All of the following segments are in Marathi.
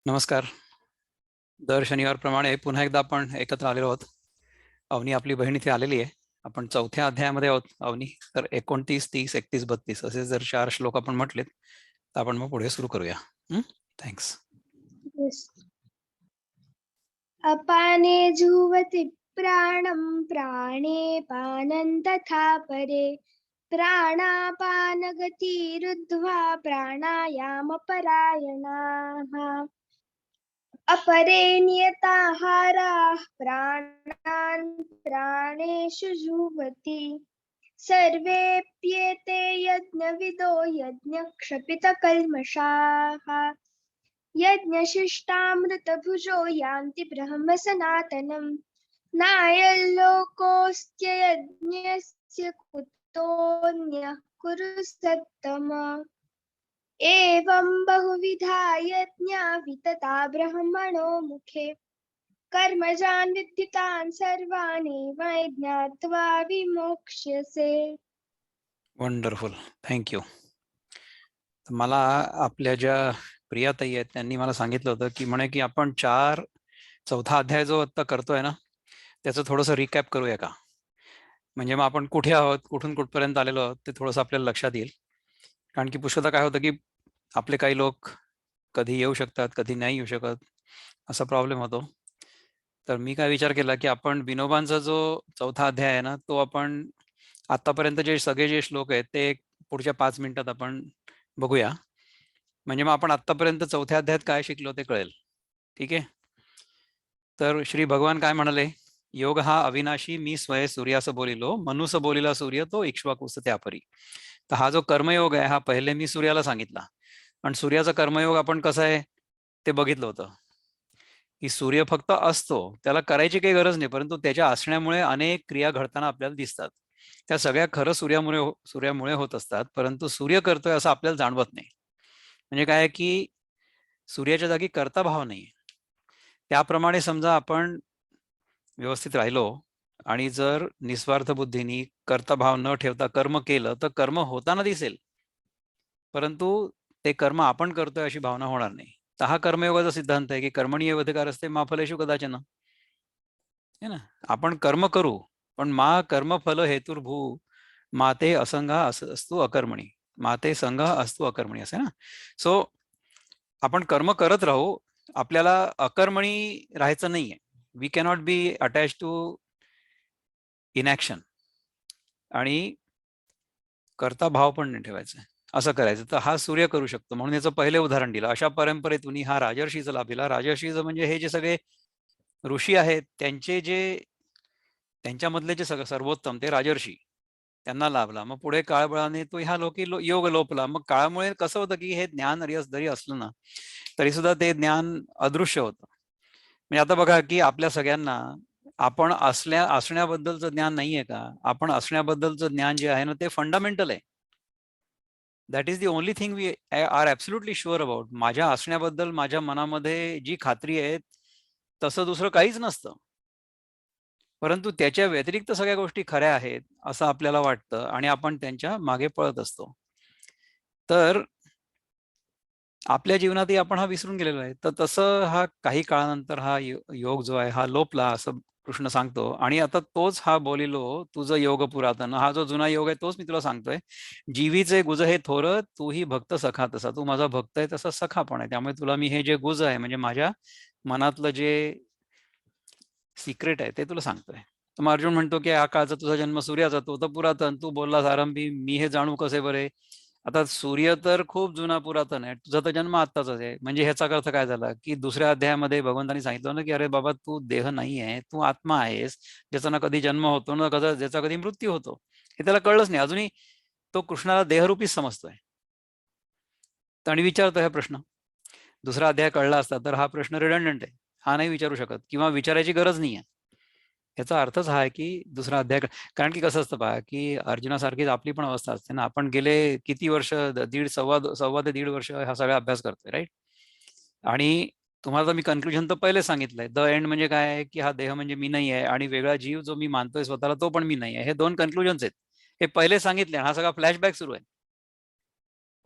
नमस्कार. दर शनिवारप्रमाणे पुन्हा एकदा आपण एकत्र आलेलो आहोत. अवनी आपली बहीण इथे आलेली आहे. आपण चौथ्या अध्यायामध्ये आहोत. अवनी, तर 29, 30, 31, 32 असे जर 4 श्लोक आपण म्हटलेत तर आपण मग पुढे सुरू करूया. थँक्स. अपाने जुह्वति प्राणं प्राणे पानं तथा परे प्राणापानगतिरुद्ध्वा प्राणायामपरायणाः अपरे नियताहाराः प्राणान् प्राणेषु जुह्वति सर्वेऽप्येते यज्ञविदो यज्ञक्षपितकल्मषाः यज्ञशिष्टामृतभुजो यान्ति ब्रह्म सनातनम् नायल्लोकोऽस्त्ययज्ञस्य कुतोऽन्यः कुरु सत्तम एवं बहुविधा यज्ञा वितता ब्रह्मणो मुखे कर्मजान् विद्युतान् सर्वान् एवं ज्ञात्वा विमोक्ष्यसे. Wonderful, thank you. मला आपल्या ज्या प्रियाताई आहेत त्यांनी मला सांगितलं होतं की म्हणे की आपण चौथा अध्याय जो आता करतोय ना त्याचं थोडंसं रिकॅप करूया का, म्हणजे मग आपण कुठे आहोत, कुठून कुठपर्यंत आलेलो आहोत ते थोडंसं आपल्याला लक्षात येईल. कारण की पुष्कळदा काय होतं की आपले काही लोक कधी येऊ शकतात, कधी नाही येऊ शकत, असा प्रॉब्लेम होतो. तर मी काय विचार केला की आपण विनोबांचा जो चौथा अध्याय आहे ना तो आपण आतापर्यंत जे सगळे जे श्लोक आहेत ते पुढच्या 5 मिनिटात आपण बघूया. म्हणजे मग आपण आतापर्यंत चौथ्या अध्यायात काय शिकलो ते कळेल. ठीक आहे. तर श्री भगवान काय म्हणाले, योग हा अविनाशी मी स्वय सूर्यास बोलिलो मनुस बोलिला सूर्य तो इक्ष्वाकुस त्यापरी. तर हा जो कर्मयोग आहे हा पहिले मी सूर्याला सांगितला. आणि सूर्याचा कर्मयोग आपण कसं आहे ते बघितलं होतं की सूर्य फक्त असतो, त्याला करायची काही गरज नाही, परंतु त्याच्या असण्यामुळे अनेक क्रिया घडताना आपल्याला दिसतात. त्या सगळ्या खरं सूर्यामुळे होत असतात, परंतु सूर्य करतोय असं आपल्याला जाणवत नाही. म्हणजे काय की सूर्याच्या जागी कर्ता भाव नाही. त्याप्रमाणे समजा आपण व्यवस्थित राहिलो आणि जर निस्वार्थ बुद्धीने कर्ता भाव न ठेवता कर्म केलं तर कर्म होताना दिसेल, परंतु ते कर्म आपण करतोय अशी भावना होणार नाही. तर हा कर्मयोगाचा सिद्धांत आहे की कर्मणीय अधिकार असते मा फलेषु कदाचन. है ना. आपण कर्म करू पण मा कर्मफल हेतुर्भू माते असंगा असतु अकर्मणी माते संघ असतो अकर्मणी असे ना. सो आपण कर्म करत राहू, आपल्याला अकर्मणी राहायचं नाहीये. We cannot be attach to inaction आणि कर्ता भाव पण नाही ठेवायचा, असं करायचं. तर हा सूर्य करू शकतो म्हणून याचं पहिले उदाहरण दिलं. अशा परंपरेतून हा राजर्षीचा लाभिला. राजर्षीचं म्हणजे हे जे सगळे ऋषी आहेत त्यांच्यामधले जे सर्वोत्तम ते राजर्षी, त्यांना लाभला. मग पुढे काळबळाने तो ह्या लोकी योग लोपला. मग काळामुळे कसं होतं की हे ज्ञान जरी असलं ना तरी सुद्धा ते ज्ञान अदृश्य होतं. म्हणजे आता बघा की आपल्या सगळ्यांना आपण असण्याबद्दलचं ज्ञान नाहीये का? आपण असण्याबद्दलचं ज्ञान जे आहे ना ते फंडामेंटल आहे. That is the only thing we are absolutely sure about. माझ्या असण्याबद्दल माझ्या मनामध्ये जी खात्री आहे तसं दुसरं काहीच नसतं, परंतु त्याच्या व्यतिरिक्त सगळ्या गोष्टी खऱ्या आहेत असं आपल्याला वाटतं आणि आपण त्यांच्या मागे पळत असतो. तर आपल्या जीवनातही आपण हा विसरून गेलेलो आहे. तर तसं हा काही काळानंतर हा योग जो आहे हा लोपला असं कृष्ण सांगतो. आणि आता तोच हा बोलिलो तुझं योग पुरातन, हा जो जुना योग आहे तोच मी तुला सांगतोय. जीवीचे गुज हे थोर तूही भक्त सखा तसा. तू माझा भक्त आहे तसा सखा पण आहे. त्यामुळे तुला मी हे जे गुज आहे म्हणजे माझ्या मनातलं जे सिक्रेट आहे ते तुला सांगतोय. तर मग अर्जुन म्हणतो की हा काळचा तुझा जन्म सूर्याचा तो तर पुरातन, तू बोललास आरंभी मी हे जाणू कसे बरे. आता सूर्य तर खूप जुना पुरातन आहे, तुझा तर जन्म आत्ताच आहे. म्हणजे ह्याचा अर्थ काय झाला की दुसऱ्या अध्यायामध्ये भगवंतांनी सांगितलं ना की अरे बाबा तू देह नाही आहे, तू आत्मा आहेस, ज्याचा ना कधी जन्म होतो ना ज्याचा कधी मृत्यू होतो. हे त्याला कळलंच नाही अजूनही. तो कृष्णाला देहरूपीच समजतोय आणि विचारतो हा प्रश्न. दुसरा अध्याय कळला असता तर हा प्रश्न रिडंडंट आहे, हा नाही विचारू शकत किंवा विचारायची गरज नाही आहे. याचा अर्थच हा आहे की दुसरा अध्याय, कारण की कसं असतं पहा की अर्जुनासारखीच आपली पण अवस्था असते ना. आपण गेले किती वर्ष, सव्वा ते दीड वर्ष हा सगळा अभ्यास करतोय, राईट. आणि तुम्हाला तर मी कन्क्लुजन तर पहिले सांगितलंय. द एंड म्हणजे काय आहे की हा देह म्हणजे मी नाही आहे आणि वेगळा जीव जो मी मानतोय स्वतःला तो पण मी नाही आहे. हे 2 कन्क्लुजन्स आहेत. हे पहिले सांगितले. हा सगळा फ्लॅशबॅक सुरू आहे,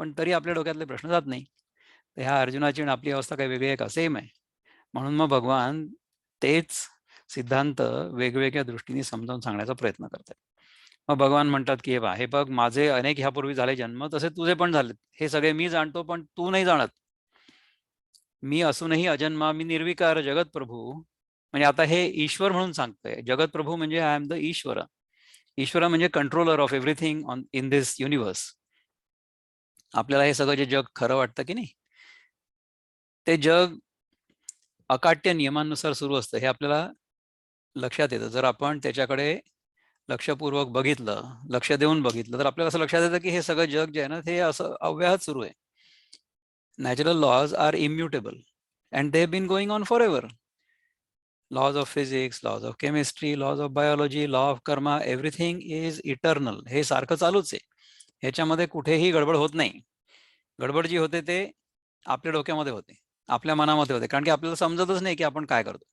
पण तरी आपल्या डोक्यातले प्रश्न जात नाही. तर ह्या अर्जुनाची आणि आपली अवस्था काही वेगळी आहे का? सेम आहे. म्हणून मग भगवान तेच सिद्धांत वेगवेगळ्या दृष्टीने समजावून सांगण्याचा प्रयत्न करतात. मग भगवान म्हणतात की हे बघ, माझे अनेक ह्यापूर्वी झाले जन्म, तसे तुझे पण झाले. हे सगळे मी जाणतो, पण तू नाही जाणत. मी असूनही अजन्मा, मी निर्विकार जगत प्रभू. म्हणजे आता हे ईश्वर म्हणून सांगतोय. जगत प्रभू म्हणजे आय एम द ईश्वर. ईश्वर म्हणजे controller of everything on in this universe. आपल्याला हे सगळं जे जग खरं वाटतं की नाही, ते जग अकाट्य नियमांनुसार सुरू असतं, हे आपल्याला लक्षात येतं. जर आपण त्याच्याकडे लक्षपूर्वक बघितलं, लक्ष देऊन बघितलं, तर आपल्याला असं लक्षात येतं की हे सगळं जग जे आहे ना, ते असं अव्याहत सुरू आहे. Natural laws are immutable and they have been going on for ever. Laws of physics, laws of chemistry, laws of biology, law of karma, everything is eternal. हे सारखं चालूच आहे. ह्याच्यामध्ये कुठेही गडबड होत नाही. गडबड जी होते ते आपल्या डोक्यामध्ये होते, आपल्या मनामध्ये होते, कारण की आपल्याला समजतच नाही की आपण काय करतो.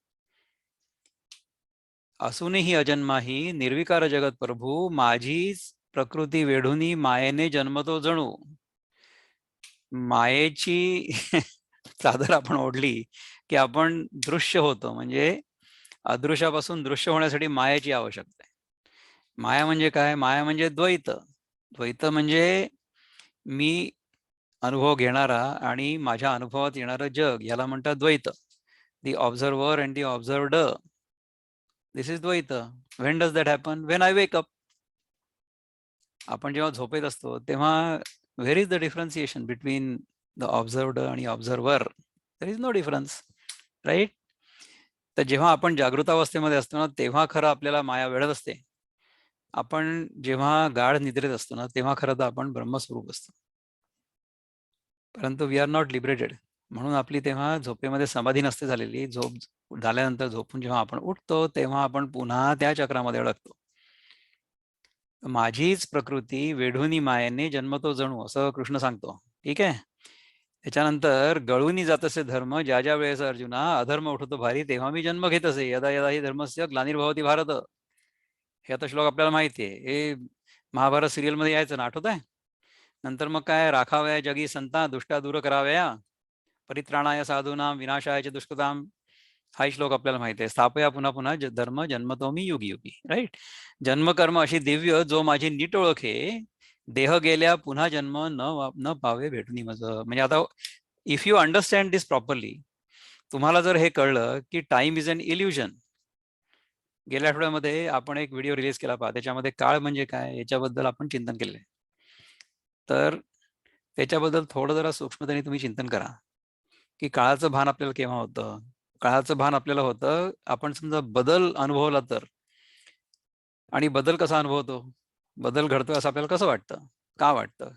असूनही अजन्माही निर्विकार जगत प्रभू, माझीच प्रकृती वेढुनी मायेने जन्मतो जणू. मायेची चादर आपण ओढली की आपण दृश्य होतो. म्हणजे अदृश्यापासून दृश्य होण्यासाठी मायेची आवश्यकता आहे. माया म्हणजे काय? माया म्हणजे द्वैत. द्वैत म्हणजे मी अनुभव घेणारा आणि माझ्या अनुभवात येणारं जग, याला म्हणतात द्वैत. The observer and the observed, this is द्वैत. When does that happen? When I wake up. आपण जेव्हा झोपेत असतो तेव्हा where is the differentiation between the observed आणि observer? There is no difference, right? तर जेव्हा आपण जागृतावस्थेमध्ये असतो ना, तेव्हा खरं आपल्याला माया वेढत असते. आपण जेव्हा गाढ निद्रेत असतो ना, तेव्हा खरं तर आपण ब्रह्मस्वरूप असतो. परंतु वी आर नॉट लिबरेटेड. म्हणून आपली तेव्हा झोपेमध्ये समाधी नसते झालेली. झोप झाल्यानंतर झोपून जेव्हा आपण उठतो तेव्हा आपण पुन्हा त्या चक्रामध्ये अडकतो. माझीच प्रकृती वेढुनी मायेने जन्मतो जणू, असं कृष्ण सांगतो. ठीक आहे. त्याच्यानंतर गळूनी जात असे धर्म, ज्या ज्या वेळेस अर्जुना अधर्म उठतो भारी, तेव्हा मी जन्म घेत असे. यदा यदा ही धर्मस्य ग्लानिर्भवती भारत. हे आता श्लोक आपल्याला माहिती आहे. हे महाभारत सिरियल मध्ये यायचं ना, आठवत आहे? नंतर मग काय, राखाव्या जगी संता, दुष्टा दूर कराव्या, परित्राणाय साधूनाम, विनाशाय दुष्कृताम. हाही श्लोक आपल्याला माहिती आहे. स्थापया पुन्हा पुन्हा धर्म जन्मतो मी युगी युगी. राईट? जन्मकर्म अशी दिव्य, जो माझी नीट ओळखे, देह गेल्या पुन्हा जन्म न पावे भेटणी मज. म्हणजे आता if you understand this properly, तुम्हाला जर हे कळलं की टाइम इज अन इल्युजन. गेल्या आठवड्यामध्ये आपण एक व्हिडिओ रिलीज केला पहा, त्याच्यामध्ये काळ म्हणजे काय याच्याबद्दल आपण चिंतन केले. तर त्याच्याबद्दल थोडं जरा सूक्ष्मतेने तुम्ही चिंतन करा की काळाचं भान आपल्याला केव्हा होतं. काळाचं भान आपल्याला होतं आपण समजा बदल अनुभवला तर. आणि बदल कसा अनुभवतो? बदल घडतोय असं आपल्याला कसं वाटतं? का वाटतं?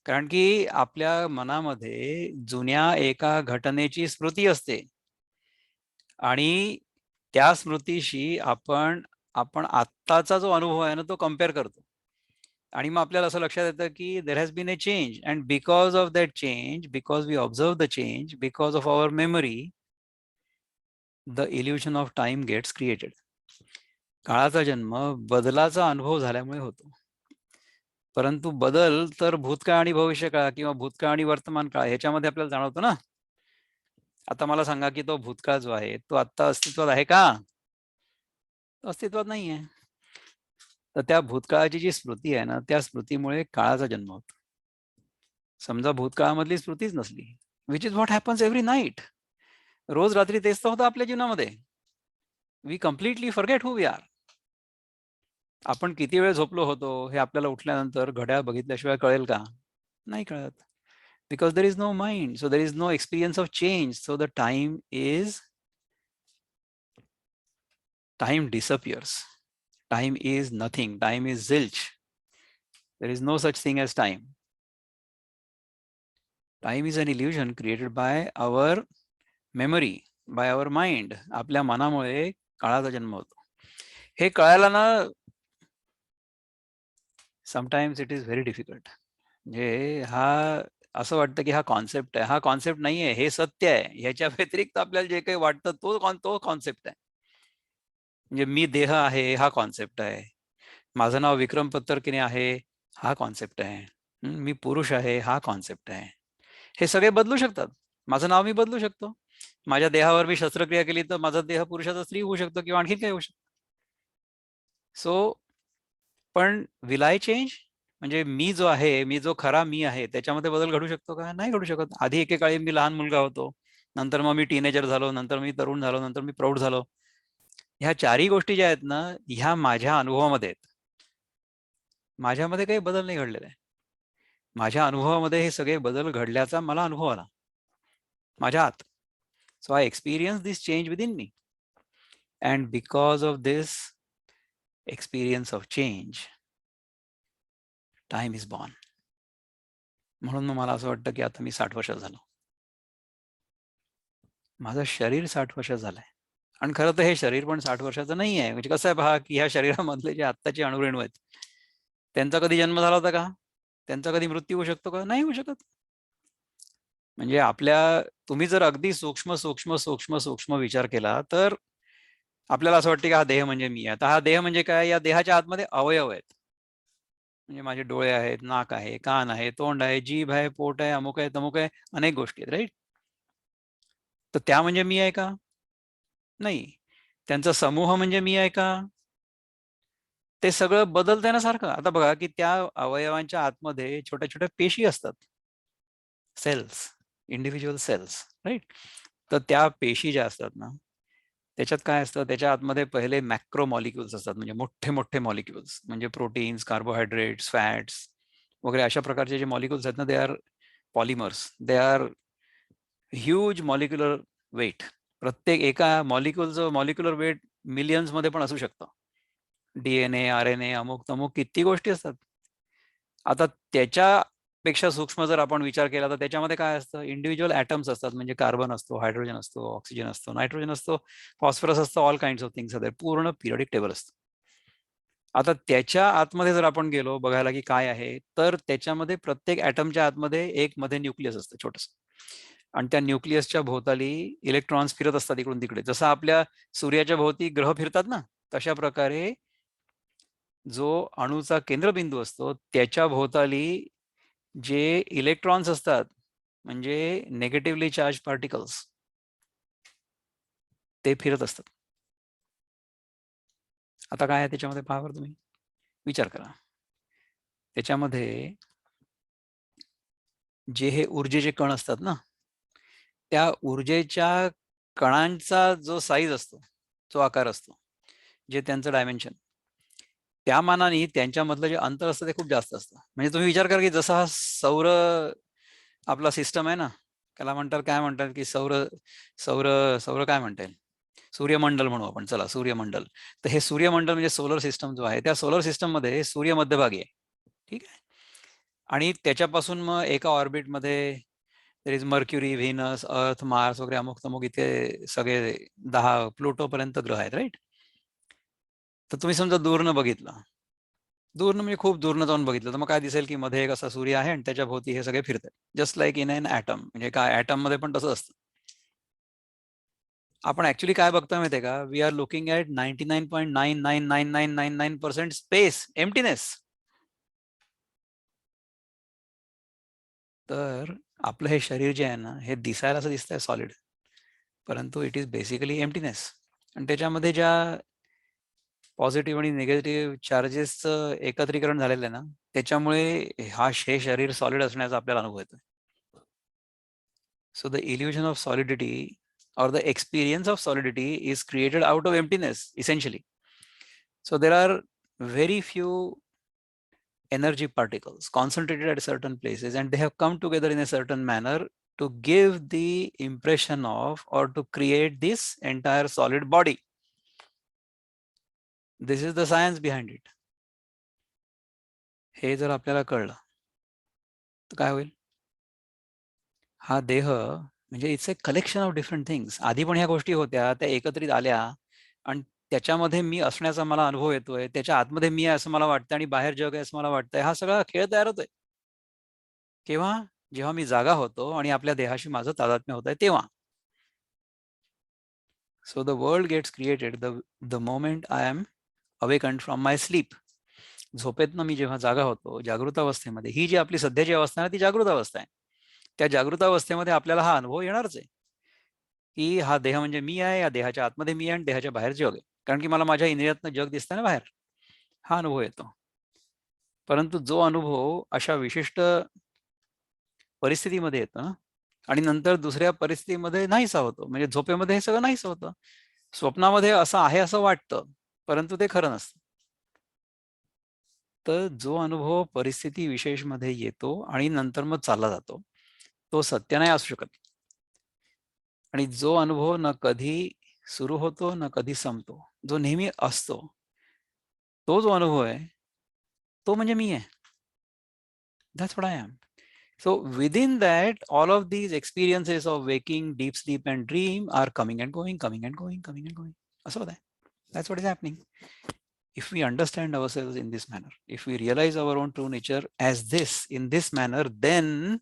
कारण की आपल्या मनामध्ये जुन्या एका घटनेची स्मृती असते आणि त्या स्मृतीशी आपण आत्ताचा जो अनुभव आहे ना, तो कम्पेअर करतो. आणि मग आपल्याला असं लक्षात येतं की there has been a change, and because of that change, because we observe the change, because of our memory, the illusion of time gets created. काळाचा जन्म बदलाचा अनुभव झाल्यामुळे होतो. परंतु बदल तर भूतकाळ आणि भविष्यकाळ किंवा भूतकाळ आणि वर्तमान काळ ह्याच्यामध्ये आपल्याला जाणवतो ना. आता मला सांगा की तो भूतकाळ जो आहे तो आता अस्तित्वात आहे का? अस्तित्वात नाही आहे. तर त्या भूतकाळाची जी स्मृती आहे ना, त्या स्मृतीमुळे काळाचा जन्म होतो. समजा भूतकाळामधली स्मृतीच नसली, which is what happens every night. रोज रात्री तेच तर होतं आपल्या जीवनामध्ये. We completely forget who we are. आपण किती वेळ झोपलो होतो हे आपल्याला उठल्यानंतर घड्याळ बघितल्याशिवाय कळेल का? नाही कळत. Because there is no mind, so there is no experience of change. So the time disappears. Time is nothing. Time is zilch. There is no such thing as time. Time is an illusion created by our memory, by our mind. आपल्या मनामुळे काळाचा जन्म होतो. हे कळायला ना, sometimes it is very difficult. म्हणजे असं वाटतं की हा कॉन्सेप्ट आहे. हा कॉन्सेप्ट नाही आहे, हे सत्य आहे. ह्याच्या व्यतिरिक्त आपल्याला जे काही वाटतं तो कॉन्सेप्ट आहे. म्हणजे मी देह आहे हा कॉन्सेप्ट आहे. माझं नाव विक्रम पत्तरकिने आहे हा कॉन्सेप्ट आहे. मी पुरुष आहे हा कॉन्सेप्ट आहे. हे सगळे बदलू शकतात. माझं नाव मी बदलू शकतो. माझ्या देहावर मी शस्त्रक्रिया केली तर माझा देह पुरुषाचा स्त्री होऊ शकतो किंवा आणखी काही होऊ शकतो. सो पण विल आय चेंज? म्हणजे मी जो आहे, मी जो खरा मी आहे त्याच्यामध्ये बदल घडू शकतो का? नाही घडू शकत. आधी एकेकाळी मी लहान मुलगा होतो, नंतर मग मी टीनेजर झालो, नंतर मी तरुण झालो, नंतर मी प्रौढ झालो. ह्या चारही गोष्टी ज्या आहेत ना, ह्या माझ्या अनुभवामध्ये आहेत. माझ्यामध्ये काही बदल नाही घडलेला आहे. माझ्या अनुभवामध्ये हे सगळे बदल घडल्याचा मला अनुभव आला माझ्या आत. So I experience this change within me, and because of this experience of change time is born. म्हणून मग मला असं वाटतं की आता मी 60 वर्षाचा झालो. माझं शरीर 60 वर्षाचं झालंय. आणि खरं तर हे शरीर पण 60 वर्षाचं नाही आहे. म्हणजे कसं आहे पहा, की ह्या शरीरामधले जे आत्ताचे अणुरेणू आहेत, त्यांचा कधी जन्म झाला होता का? त्यांचा कधी मृत्यू होऊ शकतो का? नाही होऊ शकत. म्हणजे तुम्ही जर अगदी सूक्ष्म सूक्ष्म सूक्ष्म सूक्ष्म विचार केला तर आपल्याला असं वाटतं की हा देह म्हणजे मी आहे. आता हा देह म्हणजे काय? या देहाच्या आतमध्ये अवयव आहेत. म्हणजे माझे डोळे आहेत, नाक आहे, कान आहे, तोंड आहे, जीभ आहे, पोट आहे, अमुक आहे, तमुक आहे, अनेक गोष्टी आहेत, राईट? तर त्या म्हणजे मी आहे का? नाही. त्यांचा समूह म्हणजे मी आहे का? ते सगळं बदलतंय ना सारखं. आता बघा की त्या अवयवांच्या आतमध्ये छोट्या छोट्या पेशी असतात, सेल्स, इंडिव्हिज्युअल सेल्स, राईट? तर त्या पेशी ज्या असतात ना, त्याच्यात काय असतं, त्याच्या आतमध्ये पहिले मॅक्रो मॉलिक्युल्स असतात, म्हणजे मोठे मोठे मॉलिक्युल्स, म्हणजे प्रोटीन्स, कार्बोहायड्रेट्स, फॅट्स वगैरे अशा प्रकारचे जे मॉलिक्युल्स आहेत ना, they are polymers, they are huge molecular weight. प्रत्येक एका मॉलिक्युलर वेट मिलियन्स मध्ये पण असू शकतं. DNA, RNA, अमुक तमुक किती गोष्टी असतात. आता त्याच्यापेक्षा सूक्ष्म जर आपण विचार केला तर त्याच्यामध्ये काय असतं, इंडिव्हिज्युअल ॲटम्स असतात, म्हणजे कार्बन असतो, हायड्रोजन असतो, ऑक्सिजन असतो, नायट्रोजन असतो, फॉस्फरस असतो, all kinds of things are पूर्ण पिरियडिक टेबल असतं. आता त्याच्या आतमध्ये जर आपण गेलो बघायला की काय आहे, तर त्याच्यामध्ये प्रत्येक ॲटमच्या आतमध्ये एक मध्ये न्यूक्लियस असतं छोटंसं, आणि त्या न्यूक्लियसच्या भोवताली इलेक्ट्रॉन्स फिरत असतात इकडून तिकडे. जसं आपल्या सूर्याच्या भोवती ग्रह फिरतात ना, तशा प्रकारे जो अणूचा केंद्रबिंदू असतो त्याच्या भोवताली जे इलेक्ट्रॉन्स असतात, म्हणजे नेगेटिव्हली चार्ज पार्टिकल्स, ते फिरत असतात. आता काय आहे त्याच्यामध्ये पहा बरं, तुम्ही विचार करा. त्याच्यामध्ये जे हे ऊर्जेचे कण असतात ना, त्या ऊर्जेच्या कणांचा जो साईज असतो, जो आकार असतो, जे त्यांचं डायमेन्शन, त्या मानाने त्यांच्यामधलं जे अंतर असतं ते खूप जास्त असतं. म्हणजे तुम्ही विचार करा की जसा हा सौर आपला सिस्टम आहे ना, त्याला म्हणतात, काय म्हणतात की सौर सौर सौर काय म्हणता येईल, सूर्यमंडल म्हणू आपण, चला सूर्यमंडल. तर हे सूर्यमंडल म्हणजे सोलर सिस्टम जो आहे, त्या सोलर सिस्टम मध्ये सूर्य मध्यभागी आहे, ठीक आहे. आणि त्याच्यापासून मग एका ऑर्बिटमध्ये देयर इज मर्क्युरी, व्हेनस, अर्थ, मार्स वगैरे अमुक तमुक इथे सगळे 10 प्लुटो पर्यंत ग्रह आहेत, राईट? तर तुम्ही समजा दूरनं बघितलं, दूरनं म्हणजे खूप दूरनं जाऊन बघितलं, तर मग काय दिसेल की मध्ये एक असा सूर्य आहे आणि त्याच्या भोवती हे सगळे फिरतात, just like in an atom. म्हणजे काय, ॲटम मध्ये पण तसं असतं. आपण ऍक्च्युली काय बघतोय माहितीये का? We are looking at 99.9999999% space, emptiness. तर आपलं हे शरीर जे आहे ना, हे दिसायला असं दिसतंय सॉलिड, परंतु इट इज बेसिकली एम्प्टीनेस. आणि त्याच्यामध्ये ज्या पॉझिटिव्ह आणि निगेटिव्ह चार्जेसचं एकत्रीकरण झालेलं आहे ना, त्याच्यामुळे हे शरीर सॉलिड असण्याचा आपल्याला अनुभव येतोय. So the illusion of solidity or the experience of solidity is created out of emptiness, essentially. So there are very few energy particles concentrated at certain places, and they have come together in a certain manner to give the impression of, or to create this entire solid body. This is the science behind it. हे जर आपल्याला कळलं तर काय होईल? हा देह म्हणजे it's a collection of different things. आधी पण ह्या गोष्टी होत्या, त्या एकत्रित आल्या आणि त्याच्यामध्ये मी असण्याचा मला अनुभव येतोय. त्याच्या आतमध्ये मी आहे असं मला वाटतं आणि बाहेर जग आहे असं मला वाटतंय. हा सगळा खेळ तयार होतोय. केव्हा? जेव्हा मी जागा होतो आणि आपल्या देहाशी माझं तादात्म्य होतंय तेव्हा. So the world gets created the moment I am awakened from my sleep. झोपेतनं मी जेव्हा जागा होतो, जागृत अवस्थेमध्ये, ही जी आपली सध्याची अवस्था आहे ती जागृत अवस्था आहे. त्या जागृतावस्थेमध्ये आपल्याला हा अनुभव येणारच आहे की हा देह म्हणजे मी आहे, या देहाच्या आतमध्ये मी आहे आणि देहाच्या बाहेर जग आहे. कारण की मला माझ्या इंद्रियातनं जग दिसतं ना बाहेर, हा अनुभव येतो. परंतु जो अनुभव अशा विशिष्ट परिस्थितीमध्ये येतो ना, आणि नंतर दुसऱ्या परिस्थितीमध्ये नाहीसा होतो, म्हणजे झोपेमध्ये हे सगळं नाहीसं होतं. स्वप्नामध्ये असं आहे असं वाटतं, परंतु ते खरं नसतं. तर जो अनुभव परिस्थिती विशेषमध्ये येतो आणि नंतर मग चालला जातो, तो सत्य नाही असू शकत. आणि जो अनुभव न कधी सुरू होतो न कधी संपतो, जो नेहमी असतो, तो जो अनुभव आहे, तो म्हणजे मी आहे. That's what I am. So within that, all of these experiences of waking, deep sleep, and dream are coming and going, coming and going, coming and going. असं होत आहे. That's what is happening. If we understand ourselves in this manner, if we realize our own true nature as this, in this manner, then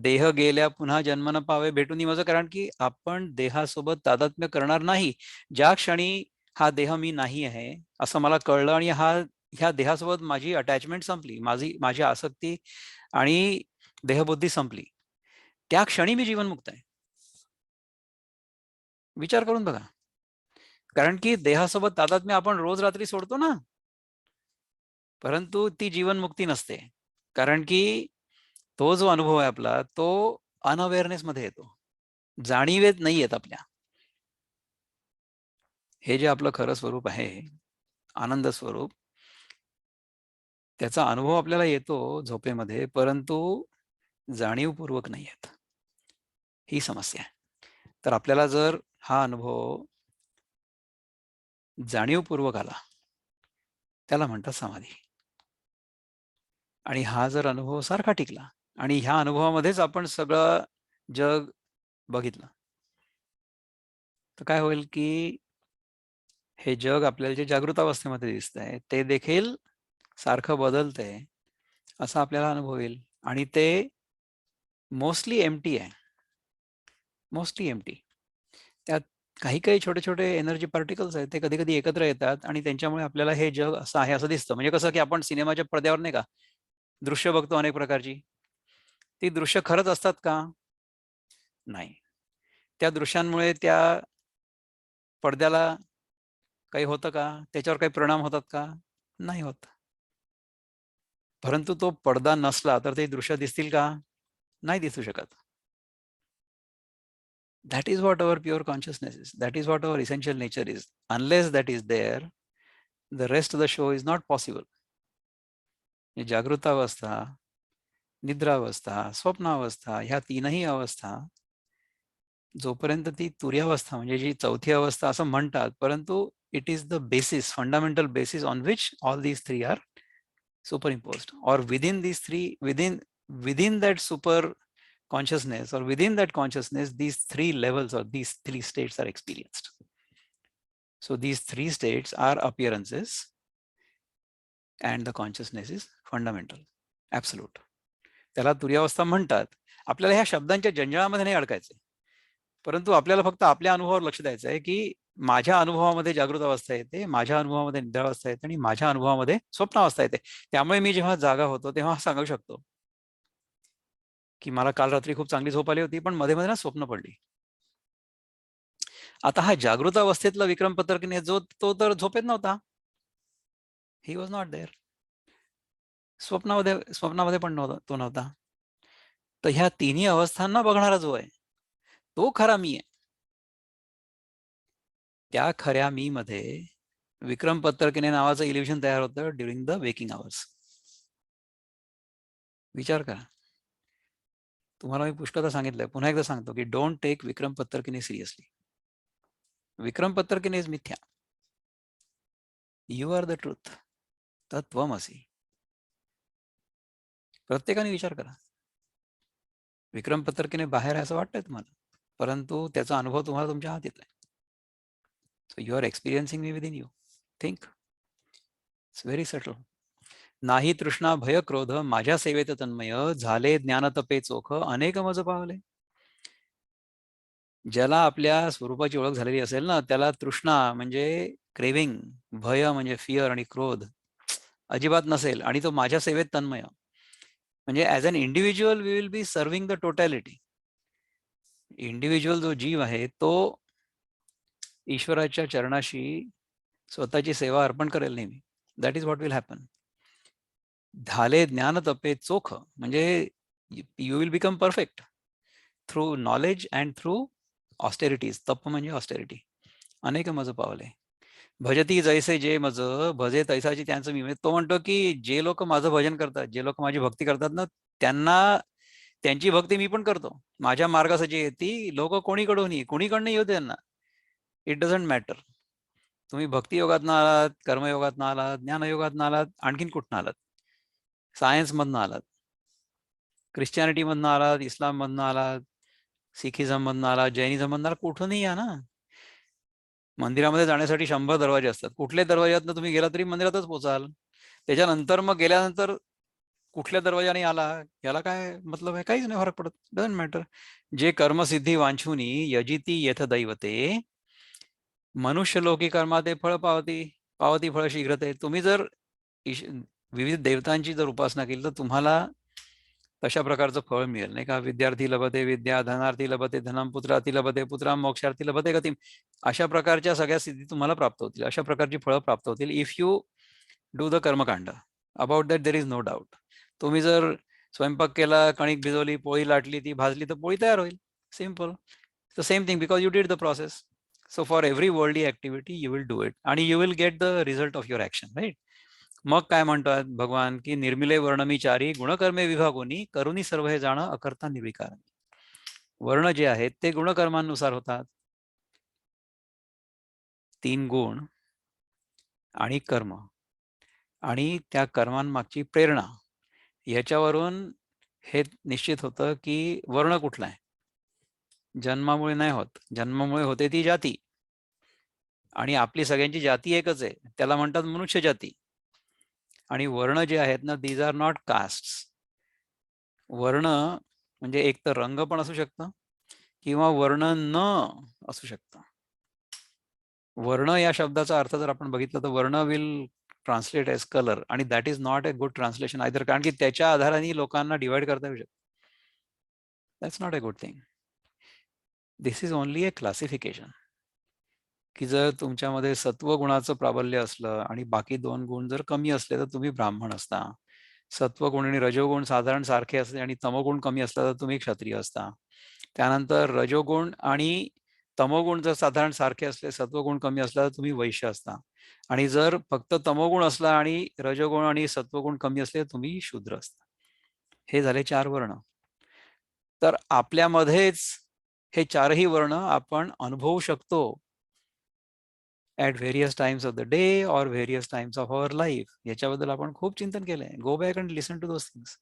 देह गेल्या पुन्हा जन्म न पावे भेटून निवज. कारण की आपण देहासोबत तादात्म्य करणार नाही. ज्या क्षणी हा देह मी नाही आहे असं मला कळलं आणि ह्या देहासोबत माझी अटॅचमेंट संपली, माझी आसक्ती आणि देहबुद्धी संपली, त्या क्षणी मी जीवनमुक्त आहे. विचार करून बघा. कारण की देहासोबत तादात्म्य आपण रोज रात्री सोडतो ना, परंतु ती जीवनमुक्ती नसते. कारण की तो जो अनुभव आहे आपला, तो अनअवेअरनेस मध्ये येतो, जाणीवेत नाही येत आपल्या. हे जे आपलं खरं स्वरूप आहे, आनंद स्वरूप, त्याचा अनुभव आपल्याला येतो झोपेमध्ये, परंतु जाणीवपूर्वक नाही येत. ही समस्या आहे. तर आपल्याला जर हा अनुभव जाणीवपूर्वक आला, त्याला म्हणतात समाधी. आणि हा जर अनुभव सारखा टिकला आणि ह्या अनुभवामध्येच आपण सगळं जग बघितलं, तर काय होईल की हे जग आपल्याला जे जागृत अवस्थेमध्ये दिसतंय ते देखील सारखं बदलतंय असा आपल्याला अनुभव येईल. आणि ते मोस्टली एम्प्टी आहे, मोस्टली एम्प्टी. त्यात काही काही छोटे छोटे एनर्जी पार्टिकल्स आहेत, ते कधी कधी एकत्र येतात आणि त्यांच्यामुळे आपल्याला हे जग असं आहे असं दिसतं. म्हणजे कसं की आपण सिनेमाच्या पडद्यावर नाही का दृश्य बघतो अनेक प्रकारची, ती दृश्य खरंच असतात का? नाही. त्या दृश्यांमुळे त्या पडद्याला काही होतं का? त्याच्यावर काही परिणाम होतात का? नाही होत. परंतु तो पडदा नसला तर ते दृश्य दिसतील का? नाही दिसू शकत. That is what our pure consciousness is. That is what our essential nature is. Unless that is there, the rest of the show is not possible. जागृतावस्था, निद्रावस्था, स्वप्नावस्था, ह्या तीनही अवस्था जोपर्यंत ती तुर्यावस्था म्हणजे जी चौथी अवस्था असं म्हणतात, परंतु it is the basis, fundamental basis on which all these three are superimposed, or within these three, within that super consciousness, or within that consciousness, these three levels or these three states are experienced. So these three states are appearances and the consciousness is fundamental, absolute. त्याला तुर्यावस्था म्हणतात. आपल्याला ह्या शब्दांच्या जंजाळामध्ये नाही अडकायचंय, परंतु आपल्याला फक्त आपल्या अनुभवावर लक्ष द्यायचं आहे की माझ्या अनुभवामध्ये जागृत अवस्था येते, माझ्या अनुभवामध्ये निद्रावस्था येते आणि माझ्या अनुभवामध्ये स्वप्नावस्था येते. त्यामुळे मी जेव्हा जागा होतो तेव्हा सांगू शकतो की मला काल रात्री खूप चांगली झोप आली होती, पण मध्ये मध्ये ना स्वप्न पडली. आता हा जागृत अवस्थेतला विक्रम पत्रकीने जो तो तर झोपेत नव्हता, ही वॉज नॉट देअर. स्वप्नामध्ये पण नव्हता, तो नव्हता. तर ह्या तिन्ही अवस्थांना बघणारा जो आहे तो खरा मी आहे. त्या खऱ्या मी मध्ये विक्रम पत्रकीने नावाचं इल्युशन तयार होतं ड्युरिंग द वेकिंग आवर्स. विचार करा. तुम्हाला मी पुष्कळदा सांगितलंय, पुन्हा एकदा सांगतो की डोंट टेक विक्रम पत्रकीने सिरियसली. विक्रम पत्रकीने इज मिथ्या. You are the truth. तत्वमसी. प्रत्येकाने विचार करा. विक्रम पत्रकीने बाहेर आहे असं वाटतंय तुम्हाला, परंतु त्याचा अनुभव तुम्हाला तुमच्या हात येतोय. So you are experiencing me within you. Think. It's very subtle. नाही तृष्णा भय क्रोध माझ्या सेवेत तन्मय झाले ज्ञान तपे चोख अनेक मज पावले. ज्याला आपल्या स्वरूपाची ओळख झालेली असेल ना, त्याला तृष्णा म्हणजे क्रेविंग, भय म्हणजे फिअर आणि क्रोध अजिबात नसेल आणि तो माझ्या सेवेत तन्मय. म्हणजे as an individual we will be serving the totality. Individual जो जीव आहे तो ईश्वराच्या चरणाशी स्वतःची सेवा अर्पण करेल नेहमी. That is what will happen. झाले ज्ञान तपे चोख, म्हणजे you will become perfect through knowledge and through austerities. तप म्हणजे ऑस्टेरिटी. अनेक मज पावले भजती जैसे जे मज भजे तैसाची त्यांचं मी. म्हणजे तो म्हणतो की जे लोक माझं भजन करतात, जे लोक माझी भक्ती करतात ना, त्यांना त्यांची भक्ती मी पण करतो. माझ्या मार्गासाठी येते लोक कोणीकडूनही, कुणीकडनं येऊ त्यांना, इट डझंट मॅटर. तुम्ही भक्ती योगात आलात, कर्मयोगात आलात, ज्ञानयोगात आलात, आणखीन कुठनं आलात, सायन्स मधनं आलात, ख्रिश्चॅनिटी मधनं आलात, इस्लाम मधनं आलात, सिखिझम मधनं आलात, जैनिझम मधनं आलात, कुठूनही या ना. मंदिरामध्ये जाण्यासाठी 100 दरवाजे असतात. कुठल्या दरवाज्यातनं तुम्ही गेला तरी मंदिरातच पोचाल. त्याच्यानंतर मग गेल्यानंतर कुठल्या दरवाजाने आला याला काय मतलब आहे? काहीच नाही फरक पडत. Doesn't matter. जे कर्मसिद्धी वांछुनी यजिती येथ दैवते मनुष्य लोकी कर्माते फळ पावती पावती फळ शीघ्रते. तुम्ही जर विविध देवतांची जर उपासना केली तर तुम्हाला तशा प्रकारचं फळ मिळेल, नाही का? विद्यार्थी लभते विद्या, धनार्थी लभते धनम, पुत्रार्थी लभते पुत्राम, मोक्षार्थी लभते गतिम. अशा प्रकारच्या सगळ्या सिद्धी तुम्हाला प्राप्त होतील, अशा प्रकारची फळं प्राप्त होतील इफ यू डू द कर्मकांड. About that there is no doubt. तुम्ही जर स्वयंपाक केला, कणिक भिजवली, पोळी लाटली, ती भाजली तर पोळी तयार होईल. Simple. The same thing because you did the process. So for every worldly activity you will do it आणि you will get the result of your action, right? मग काय म्हणतात भगवान की निर्मिले वर्णमीचारी गुणकर्मे विभागोनी करुनी सर्व हे जाणं अकर्ता निर्विकार. वर्ण जे आहेत ते गुणकर्मानुसार होतात. 3 गुण आणि कर्म आणि त्या कर्मांमागची प्रेरणा याच्यावरून हे निश्चित होतं की वर्ण कुठला आहे. जन्मामुळे नाही होत, जन्मामुळे होते ती जाती, आणि आपली सगळ्यांची जाती एकच आहे, त्याला म्हणतात मनुष्य जाती. आणि वर्ण जे आहेत ना, दीज आर नॉट कास्ट. वर्ण म्हणजे एक तर रंग पण असू शकतं किंवा वर्ण न असू शकतं. वर्ण या शब्दाचा अर्थ जर आपण बघितलं तर वर्ण विल ट्रान्सलेट एज कलर, आणि that is not a good translation either, कारण की त्याच्या आधाराने लोकांना डिवाइड करता येऊ शकतं. That's not a good thing. This is only a classification. की जर तुमच्यामध्ये सत्व गुणाचं प्राबल्य असलं आणि बाकी 2 गुण जर कमी असले तर तुम्ही ब्राह्मण असता. सत्वगुण आणि रजोगुण साधारण सारखे असले आणि तमोगुण कमी असला तर तुम्ही क्षत्रिय असता. त्यानंतर रजोगुण आणि तमोगुण जर साधारण सारखे असले, सत्वगुण कमी असला तर तुम्ही वैश्य असता. आणि जर फक्त तमोगुण असला आणि रजोगुण आणि सत्वगुण कमी असले तर तुम्ही शूद्र असता. हे झाले 4 वर्ण. तर आपल्यामध्येच हे 4ही वर्ण आपण अनुभवू शकतो at various times of the day or various times of our life. याच्याबद्दल आपण खूप चिंतन केलंय. Go back and listen to those things.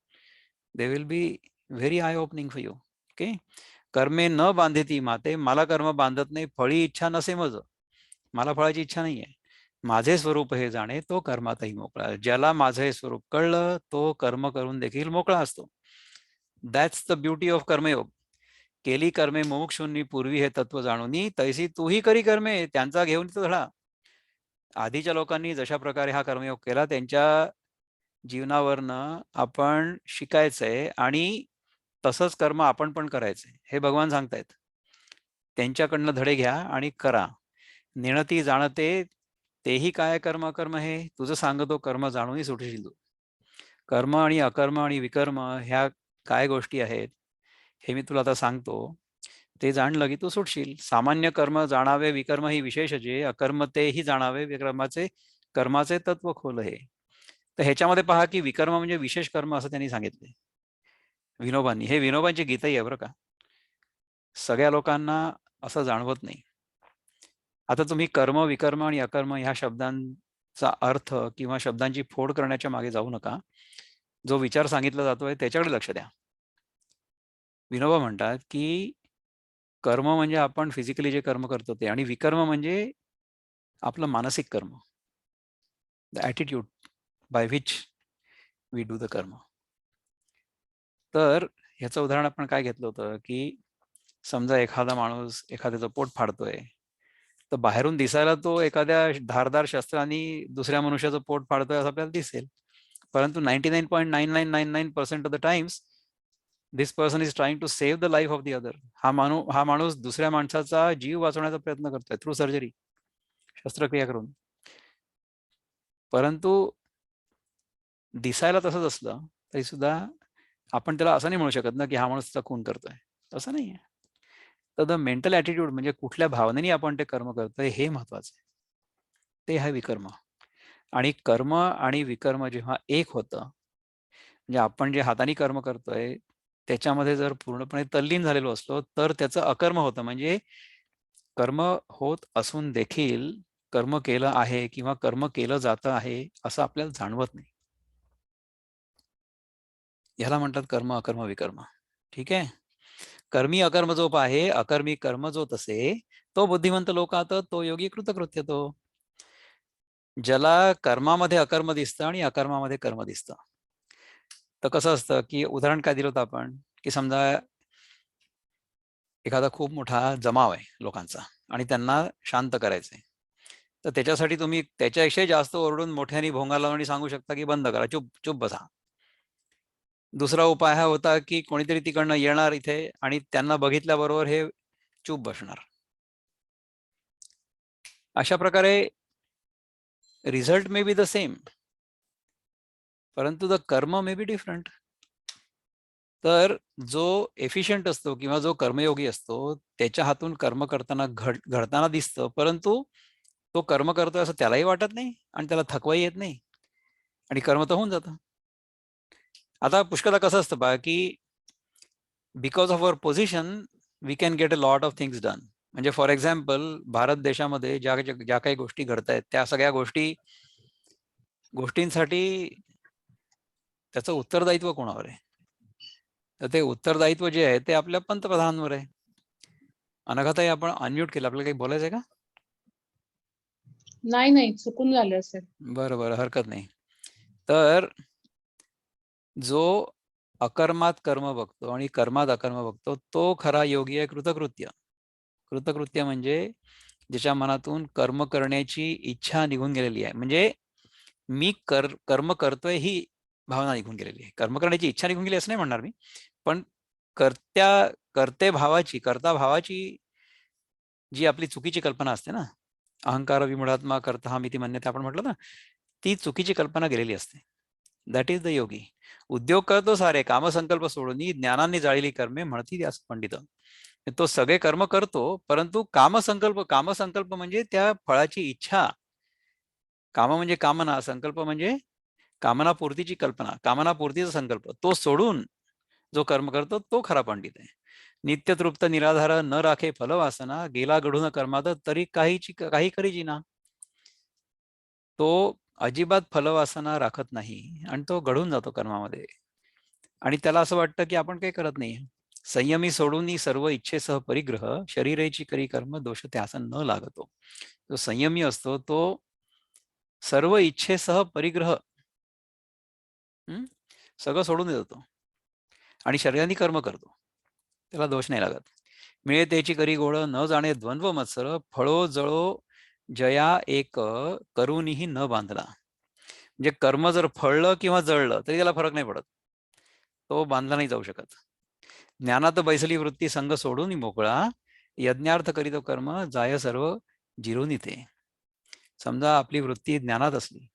They will be very eye opening for you. Okay. कर्मे न बांधिती माते, मला कर्म बांधत नाही, फळी इच्छा नसे मज. मला फळाची इच्छा नाहीये. माझे स्वरूप हे जाणे तो कर्मातही मोकळा. ज्याला माझे हे स्वरूप कळलं तो कर्म करून देखील मोकळा असतो. दॅट्स द ब्युटी ऑफ कर्मयोग. केली कर्मे मुमुक्षूंनी पूर्वी हे तत्व जाणूनी, तैसी तूही करी कर्मे, त्यांचा घेऊन धडा. आधीच्या लोकांनी जशा प्रकारे हा कर्मयोग केला त्यांच्या जीवनावरनं आपण शिकायचंय आणि तसंच कर्म आपण पण करायचंय, हे भगवान सांगतायत. त्यांच्याकडनं धडे घ्या आणि करा. नेणती जाणते तेही काय कर्म कर्म हे, तुझं सांगतो कर्म जाणूनही सुटशील तू. कर्म आणि अकर्म आणि विकर्म ह्या काय गोष्टी आहेत हे मी तुला आता सांगतो. ते जाणलं की तू सुटशील. सामान्य कर्म जाणावे विकर्म ही विशेष जे, अकर्म तेही जाणावे विकर्माचे कर्माचे तत्व खोल हे. तर ह्याच्यामध्ये पहा की विकर्म म्हणजे विशेष कर्म असं त्यांनी सांगितले विनोबांनी. हे विनोबांची गीताही आहे बरं का. सगळ्या लोकांना असं जाणवत नाही. आता तुम्ही कर्म विकर्म आणि अकर्म ह्या शब्दांचा अर्थ किंवा शब्दांची फोड करण्याच्या मागे जाऊ नका. जो विचार सांगितला जातोय त्याच्याकडे लक्ष द्या. विनोबा म्हणतात की कर्म म्हणजे आपण फिजिकली जे कर्म करतो ते, आणि विकर्म म्हणजे आपलं मानसिक कर्म, the attitude by which we do the karma. तर ह्याचं उदाहरण आपण काय घेतलं होतं की समजा एखादा माणूस एखाद्याचं पोट फाडतोय, तर बाहेरून दिसायला तो एखाद्या धारदार शस्त्राने दुसऱ्या मनुष्याचं पोट फाडतोय असं आपल्याला दिसेल, परंतु 99.9999% of the times this person is trying to save the life of the other. हा माणूस दुसऱ्या माणसाचा जीव वाचवण्याचा प्रयत्न करतोय थ्रू सर्जरी, शस्त्रक्रिया करून. परंतु दिसायला तसंच असलं तरी सुद्धा आपण त्याला असं नाही म्हणू शकत ना की हा माणूस त्याचा खून करतोय. तसं नाहीये. तर द मेंटल ॲटिट्यूड म्हणजे कुठल्या भावनेने आपण ते कर्म करतोय हे महत्वाचं आहे. ते आहे विकर्म. आणि कर्म आणि विकर्म जेव्हा एक होतं, म्हणजे आपण जे हाताने कर्म करतोय त्याच्यामध्ये जर पूर्णपणे तल्लीन झालेलो असलो तर त्याचं अकर्म होतं. म्हणजे कर्म होत असून देखील कर्म केलं आहे किंवा कर्म केलं जातं आहे असं आपल्याला जाणवत नाही. ह्याला म्हणतात कर्म, अकर्म, विकर्म. ठीक आहे. कर्मी अकर्म जो आहे, अकर्मी कर्म जो तसे, तो बुद्धिमंत लोकात, तो योगी कृतकृत्य तो. ज्याला कर्मामध्ये अकर्म दिसतं आणि अकर्मामध्ये कर्म दिसतं. तर कसं असतं की उदाहरण काय दिलं होतं आपण, की समजा एखादा खूप मोठा जमाव आहे लोकांचा आणि त्यांना शांत करायचंय. तर त्याच्यासाठी तुम्ही त्याच्यापेक्षा जास्त ओरडून मोठ्याने भोंगा लावून आणि सांगू शकता की बंद करा, चुप चुप बसा. दुसरा उपाय हा होता की कोणीतरी तिकडनं येणार इथे आणि त्यांना बघितल्याबरोबर हे चूप बसणार. अशा प्रकारे result may be the same, परंतु द कर्म मे बी डिफरंट. तर जो एफिशियंट असतो किंवा जो कर्मयोगी असतो त्याच्या हातून कर्म करताना घडताना दिसतं, परंतु तो कर्म करतोय असं त्यालाही वाटत नाही आणि त्याला थकवाही येत नाही आणि कर्म तर होऊन जातं. आता पुष्कळदा कसं असतं बा की because of our position we can get a lot of things done. म्हणजे फॉर एक्झाम्पल भारत देशामध्ये ज्या काही गोष्टी घडतायत त्या सगळ्या गोष्टींसाठी त्याचं उत्तरदायित्व कोणावर आहे? तर ते उत्तरदायित्व जे आहे ते आपल्या पंतप्रधानांवर आहे. अनघाताई आपण अनम्यूट केलं, आपल्याला काही बोलायचंय का? नाही चुकून झालं असेल. बरं बरं, हरकत नाही. तर जो अकर्मात कर्म बघतो आणि कर्मात अकर्म बघतो तो खरा योगी आहे कृतकृत्य. कृतकृत्य म्हणजे ज्याच्या मनातून कर्म करण्याची इच्छा निघून गेलेली आहे. म्हणजे मी कर्म करतोय ही भावना निघून गेलेली आहे. कर्म करण्याची इच्छा निघून गेली असं नाही म्हणणार मी, पण कर्ता भावाची जी आपली चुकीची कल्पना असते ना, अहंकार विमूढात्मा कर्ता हा मिती म्हणण्यात आपण म्हटलं ना, ती चुकीची कल्पना गेलेली असते. दॅट इज द योगी. उद्योग करतो सारे कामसंकल्प सोडून ज्ञानाने जाळलेली कर्मे म्हणती त्यास पंडित. तो सगळे कर्म करतो, परंतु कामसंकल्प म्हणजे त्या फळाची इच्छा. काम म्हणजे कामना, संकल्प म्हणजे कामनापूर्तीची कल्पना, कामनापूर्तीचा संकल्प, तो सोडून जो कर्म करतो तो खरा पंडित आहे. नित्यतृप्त निराधार न राखे फलवासना, गेला घडून कर्मात तरी काही करीची ना. तो अजिबात फलवासना राखत नाही आणि तो घडून जातो कर्मामध्ये आणि त्याला असं वाटतं की आपण काही करत नाही. संयमी सोडून सर्व इच्छेसह परिग्रह, शरीरेची करी कर्म दोष त्यास न लागतो. जो संयमी असतो तो सर्व इच्छेसह परिग्रह सगळं सोडून देतो तो आणि शरीराने कर्म करतो, त्याला दोष नाही लागत. मिळे त्याची करी गोळ न जाणे द्वंद्व मत्सर, फळो जळो जया एक करूनही न बांधला. म्हणजे कर्म जर फळलं किंवा जळलं तरी त्याला फरक नाही पडत, तो बांधला नाही जाऊ शकत. ज्ञानात बैसली वृत्ती संग सोडून मोकळा, यज्ञार्थ करीतो कर्म जाय सर्व जिरून इथे. समजा आपली वृत्ती ज्ञानात असली,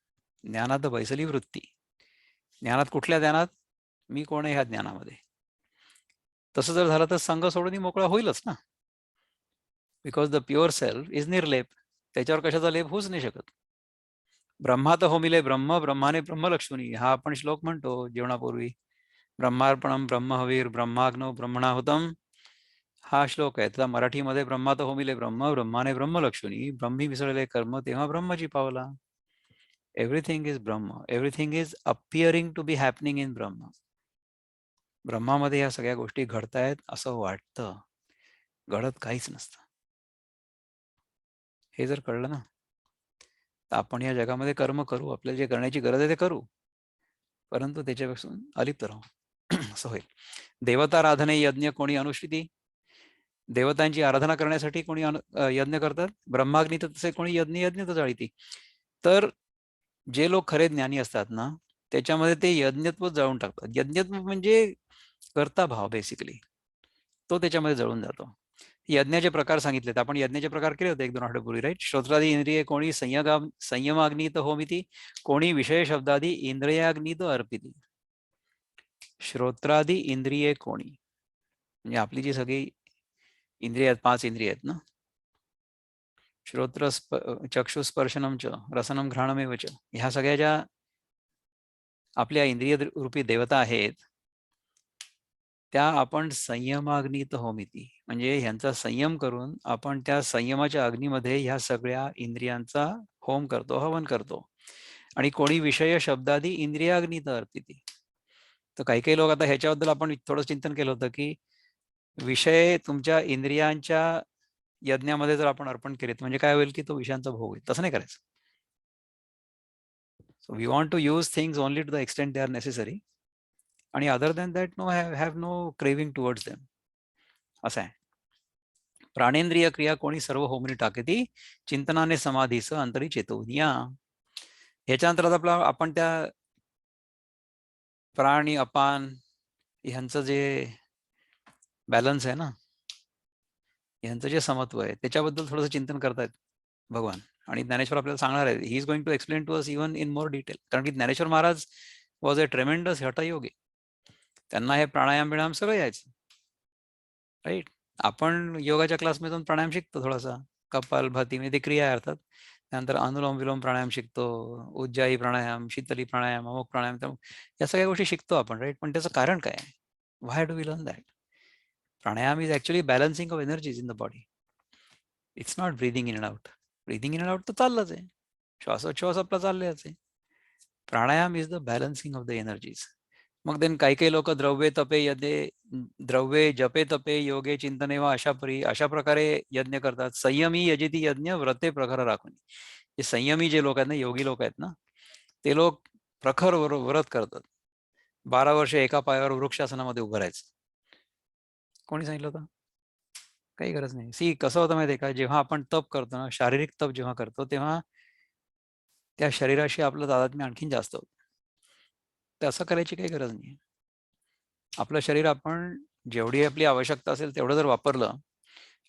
ज्ञानात बैसली वृत्ती, ज्ञानात कुठल्या ज्ञानात? मी कोण आहे ह्या ज्ञानामध्ये. तसं जर झालं तर संघ सोडून मोकळा होईलच ना. Because the pure self is निर्लेप, त्याच्यावर कशाचा लेप होऊच नाही शकत. ब्रह्मात होमिले ब्रह्म, ब्रह्माने ब्रह्मलक्ष्मी, हा आपण श्लोक म्हणतो जेवणापूर्वी. ब्रह्मार्पणम ब्रह्महवीर ब्रह्माग्नो ब्रह्मणाहुतम, हा श्लोक आहे. त्याला मराठीमध्ये ब्रह्मात होमिले ब्रह्म, ब्रह्माने ब्रह्मलक्ष्मी, ब्रह्मी विसरले कर्म तेव्हा ब्रह्मची पावला. Everything is Brahman, everything is appearing to be happening in Brahman. ब्रह्मामध्ये या सगळ्या गोष्टी घडतायत असं वाटतं, घडत काहीच नसतं. हे जर कळलं ना तर आपण या जगामध्ये कर्म करू, आपल्याला जे करण्याची गरज आहे ते करू, परंतु त्याच्यापासून अलिप्त राहू असं होईल. देवताराधने यज्ञ कोणी अनुष्ठिती, देवतांची आराधना करण्यासाठी कोणी यज्ञ करतात. ब्रह्माग्नी तर तसे कोणी यज्ञ तर जाळीती. तर जे लोक खरे ज्ञानी असतात ना त्याच्यामध्ये ते यज्ञत्व जळून टाकतात. यज्ञत्व म्हणजे कर्ता भाव बेसिकली, तो त्याच्यामध्ये जळून जातो. यज्ञाचे प्रकार सांगितलेत आपण. यज्ञाचे प्रकार केले होते 1-2 आठवड्यापूर्वी, राईट. श्रोत्रादी इंद्रिये कोणी संयमाग्नित होमिती, कोणी विषय शब्दादी इंद्रियाग्नित अर्पिती. श्रोत्रादी इंद्रिये कोणी म्हणजे आपली जी सगळी इंद्रिय आहेत, 5 इंद्रिय आहेत ना. श्रोत्र चक्षुस्पर्शनम च रसनम घ्राणमेव च, ह्या सगळ्या ज्या आपल्या इंद्रिय रूपी देवता आहेत, त्या आपण संयमाग्नित होमिती, म्हणजे ह्यांचा संयम करून आपण त्या संयमाच्या अग्नीमध्ये ह्या सगळ्या इंद्रियांचा होम करतो, हवन करतो. आणि कोणी विषय शब्दादी इंद्रियाग्नित अर्पिती. तर काही काही लोक, आता ह्याच्याबद्दल आपण थोडं चिंतन केलं होतं की विषय तुमच्या इंद्रियांच्या यज्ञामध्ये जर आपण अर्पण केलेत म्हणजे काय होईल की तो विषयांचा भोग होईल. तसं नाही करायचं. So we want to use things only to the extent they are necessary, आणि other than that no have no craving towards them, असं आहे. प्राणेंद्रिय क्रिया कोणी सर्व होमनी टाकेती, चिंतनाने समाधीस अंतरी चेतवनिया. ह्याच्यानंतर आपला आपण त्या प्राण अपान ह्यांचं जे बॅलन्स आहे ना, यांचं जे समत्व आहे त्याच्याबद्दल थोडंसं चिंतन करतायत भगवान. आणि ज्ञानेश्वर आपल्याला सांगणार आहे, he is going to explain to us even in more detail. कारण की Dnyaneshwar Maharaj was a tremendous हठयोगी. त्यांना हे प्राणायाम बिणायाम सगळं यायचं, राईट. आपण योगाच्या क्लासमधून प्राणायाम शिकतो थोडासा, कपालभाती म्हणजे ते क्रिया अर्थात. त्यानंतर अनुलोम विलोम प्राणायाम शिकतो, उज्जाई प्राणायाम, शीतली प्राणायाम, अमुक प्राणायाम, तर या सगळ्या गोष्टी शिकतो आपण, राईट. पण त्याचं कारण काय आहे? Why do we learn that? Pranayama is actually balancing of energies in the body. It's not breathing in and out. Breathing in and out तर चाललंच आहे, श्वासोच्छ्वास आपला चाललेच आहे. Pranayama is the balancing of the energies. मग देन काही काही लोक द्रव्ये तपे यज्ञे, द्रव्ये जपे तपे योगे चिंतने वा अशा प्रकारे यज्ञ करतात. संयमी यजिती यज्ञ व्रते प्रखर राखून. हे संयमी जे लोक आहेत ना, योगी लोक आहेत ना, ते लोक प्रखर व्रत करतात. 12 वर्ष एका पायावर वृक्षासनामध्ये उभं राहायचं. कोणी सांगितलं होतं? काही गरज नाही. सी कसं होतं माहिती आहे का, जेव्हा आपण तप करतो ना, शारीरिक तप जेव्हा करतो, तेव्हा त्या शरीराशी आपलं तादात्म्य आणखीन जास्त होतं. तर असं करायची काही गरज नाही. आपलं शरीर आपण जेवढी आपली आवश्यकता असेल तेवढं जर वापरलं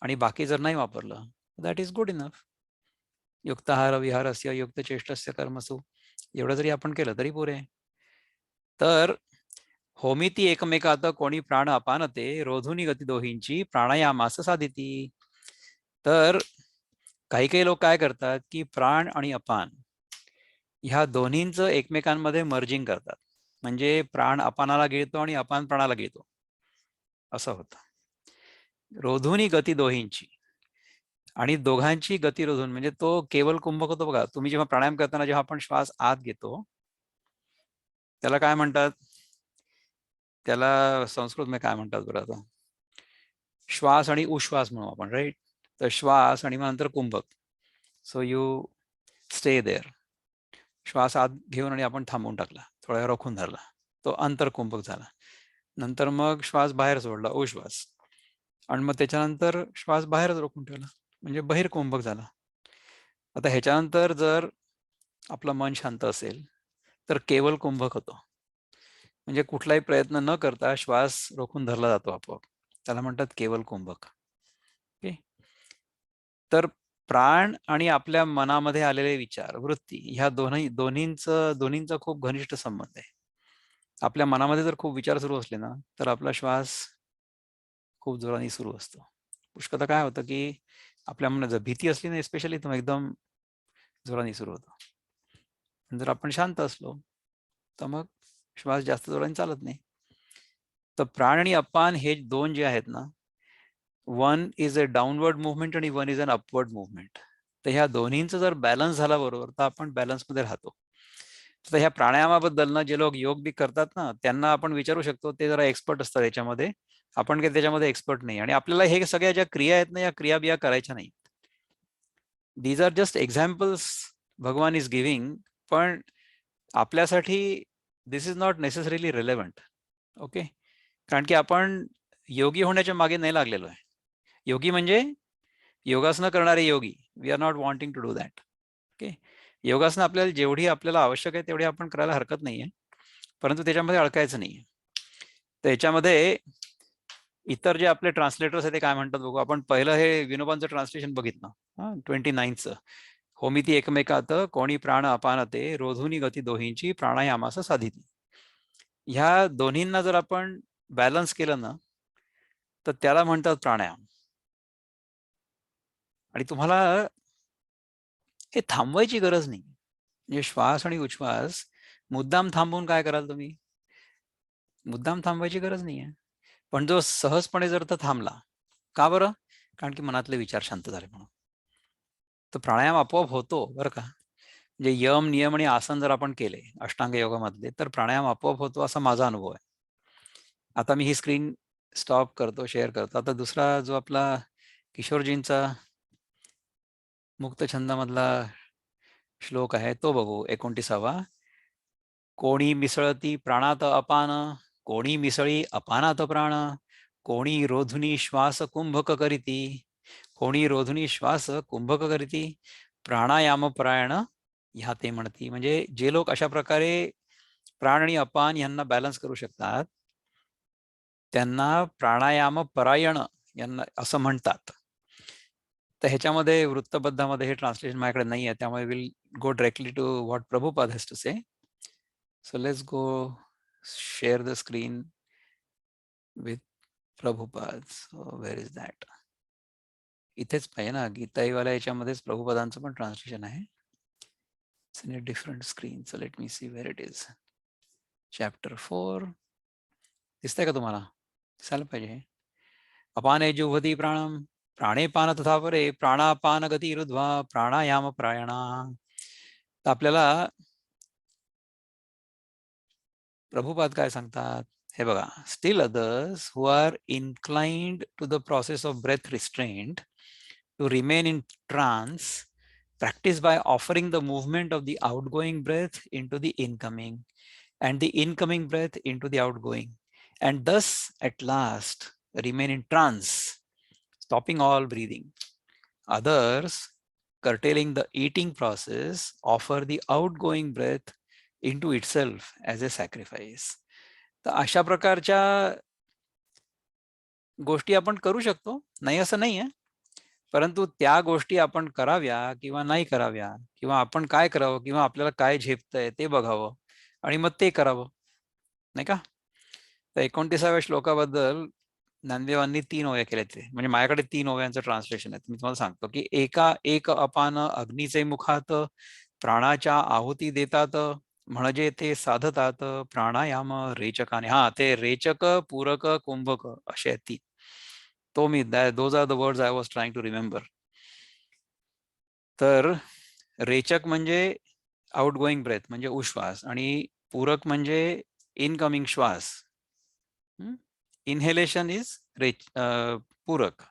आणि बाकी जर नाही वापरलं, दॅट इज गुड इनफ. युक्ताहार विहारस्य युक्त चेष्टस्य कर्मसु, एवढं जरी आपण केलं तरी पुरे. तर होमिती एकमेकात कोणी प्राण अपानते, रोधुनी गती दोहींची प्राणायामास साधिती. तर काही काही लोक काय करतात की प्राण आणि अपान ह्या दोन्हींचं एकमेकांमध्ये मर्जिंग करतात. म्हणजे प्राण अपानाला गिळतो आणि अपान प्राणाला गिळतो, असं होतं. रोधुनी गती दोहींची, आणि दोघांची गती रोधून म्हणजे तो केवल कुंभक होतो बघा. तुम्ही जेव्हा प्राणायाम करताना जेव्हा आपण श्वास आत घेतो त्याला काय म्हणतात? त्याला संस्कृतमध्ये काय म्हणतात बरं? आता श्वास आणि उश्वास म्हणू आपण, राईट. तर श्वास आणि मग नंतर कुंभक. So you stay there. श्वास आत घेऊन आणि आपण थांबवून टाकला, थोड्या वेळ रोखून धरला, तो अंतरकुंभक झाला. नंतर मग श्वास बाहेर सोडला, उश्वास, आणि मग त्याच्यानंतर श्वास बाहेरच रोखून ठेवला, म्हणजे बहिर्कुंभक झाला. आता ह्याच्यानंतर जर आपलं मन शांत असेल तर केवल कुंभक होतो, म्हणजे कुठलाही प्रयत्न न करता श्वास रोखून धरला जातो आपोआप, त्याला म्हणतात केवल कुंभक. ओके. तर प्राण आणि आपल्या मनामध्ये आलेले विचार वृत्ती ह्या दोन्हींचा खूप घनिष्ठ संबंध आहे. आपल्या मनामध्ये जर खूप विचार सुरू असले ना तर आपला श्वास खूप जोराने सुरू असतो. पुष्कळदा काय होतं की आपल्या मनात जर भीती असली ना एस्पेशली, तर एकदम जोराने सुरू होतो. जर आपण शांत असलो तर मग श्वास जास्त जोराने चालत नाही. तर प्राण आणि अपान हे दोन जे आहेत ना, one is a downward movement आणि one is an upward movement. तर ह्या दोन्हींचा जर बॅलन्स झाला बरोबर तर आपण बॅलन्समध्ये राहतो. तर ह्या प्राणायामाबद्दल ना जे लोक योग बी करतात ना त्यांना आपण विचारू शकतो, ते जरा एक्सपर्ट असतात याच्यामध्ये. आपण काही त्याच्यामध्ये एक्सपर्ट नाही, आणि आपल्याला हे सगळ्या ज्या क्रिया आहेत ना या क्रिया बिया करायच्या नाही. These are just examples Bhagwan is giving, पण आपल्यासाठी this is not necessarily relevant. Okay. कारण की आपण योगी होण्याच्या मागे नाही लागलेलो आहे. योगी म्हणजे योगासनं करणारे योगी. We are not wanting to do that. Okay. योगासनं आपल्याला जेवढी आपल्याला आवश्यक आहे तेवढी आपण करायला हरकत नाहीये. परंतु त्याच्यामध्ये अडकायचं नाही. त्याच्यामध्ये इतर जे आपले ट्रान्सलेटर्स आहेत ते काय म्हणतात बघू आपण. पहिलं हे विनोबांचं ट्रान्सलेशन बघितलं 29चं. होमिती एकमेकात कोणी प्राण अपानते रोधुनी गती दोहींची प्राणायामास साधिती. ह्या दोन्हींना जर आपण बॅलन्स केलं ना तर त्याला म्हणतात प्राणायाम. आणि तुम्हाला हे थांबवायची गरज नाही. म्हणजे श्वास आणि उच्छ्वास मुद्दाम थांबवून काय कराल तुम्ही? मुद्दाम थांबवायची गरज नाहीये. पण जो सहजपणे जर तर थांबला, का बरं? कारण की मनातले विचार शांत झाले म्हणून. तर प्राणायाम आपोआप होतो बरं का. म्हणजे यम नियम आणि आसन जर आपण केले अष्टांग योगामधले तर प्राणायाम आपोआप होतो असा माझा अनुभव आहे. आता मी ही स्क्रीन स्टॉप करतो, शेअर करतो. आता दुसरा जो आपला किशोरजींचा मुक्त छंदामधला श्लोक आहे तो बघू. 29वा. कोणी मिसळती प्राणात अपान, कोणी मिसळी अपानात प्राण, कोणी रोधुनी श्वास कुंभक करीती, कोणी रोधुनी श्वास कुंभक करीती, प्राणायाम परायण ह्या ते म्हणती. म्हणजे जे लोक अशा प्रकारे प्राण आणि अपान यांना बॅलन्स करू शकतात त्यांना प्राणायाम परायण यांना असं म्हणतात. तर ह्याच्यामध्ये वृत्तबद्धामध्ये हे ट्रान्सलेशन माझ्याकडे नाही आहे, त्यामुळे will go directly to what Prabhupada has to say. So let's go share the screen with Prabhupada. So where is that? इथेच पाहिजे ना, गीताईवाल्या याच्यामध्येच प्रभुपादांचं पण ट्रान्सलेशन आहे. It's in a different screen. So let me see where it is. Chapter 4. दिसतंय का तुम्हाला? दिसायला पाहिजे. अपाने जुह्वति प्राणम, प्राणे पान तथा परे, प्राणापान गती रुद्ध्वा प्राणायाम प्रायणा. तर आपल्याला प्रभुपाद काय सांगतात हे बघा. Still others who are inclined to the process of breath restraint to remain in trance practice by offering the movement of the outgoing breath into the incoming and the incoming breath into the outgoing, and thus at last remain in trance, stopping all breathing. Others, curtailing the eating process, offer the outgoing breath into itself as a sacrifice. तर अशा प्रकारच्या गोष्टी आपण करू शकतो, नाही असं नाही आहे. परंतु त्या गोष्टी आपण कराव्या किंवा नाही कराव्या, किंवा आपण काय करावं किंवा आपल्याला काय झेपतंय ते बघावं आणि मग ते करावं, नाही का. तर 29व्या श्लोकाबद्दल ज्ञानदेवांनी 3 ओव्या केल्या. ते म्हणजे माझ्याकडे 3 ओव्यांचं ट्रान्सलेशन आहे. मी तुम्हाला सांगतो की एक अपान अग्नीचे मुखात प्राणाच्या आहुती देतात, म्हणजे ते साधतात प्राणायाम रेचकाने. हा, ते रेचक, पूरक, कुंभक असे आहेत ती. तो मी those are the words I was trying to remember. तर रेचक म्हणजे आउट गोईंग ब्रेथ म्हणजे उश्वास, आणि पूरक म्हणजे इनकमिंग श्वास. इनहेलेशन इज पूरक.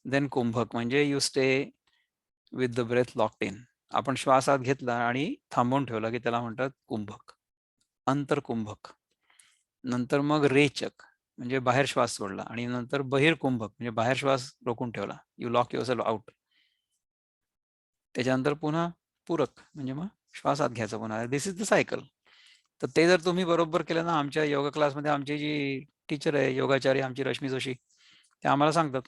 देन कुंभक म्हणजे you stay with the breath locked in. आपण श्वास आत घेतला आणि थांबवून ठेवला की त्याला म्हणतात कुंभक, अंतरकुंभक. नंतर मग रेचक म्हणजे बाहेर श्वास सोडला, आणि नंतर बहिर्कुंभक म्हणजे बाहेर श्वास रोखून ठेवला, यू लॉक युअरसेल्फ आउट. त्याच्यानंतर पुन्हा पूरक म्हणजे मग श्वास आत घ्यायचा पुन्हा. दिस इज द सायकल. तर ते जर तुम्ही बरोबर केलं ना, आमच्या योगा क्लासमध्ये आमची जी टीचर आहे योगाचार्य आमची रश्मी जोशी, ते आम्हाला सांगतात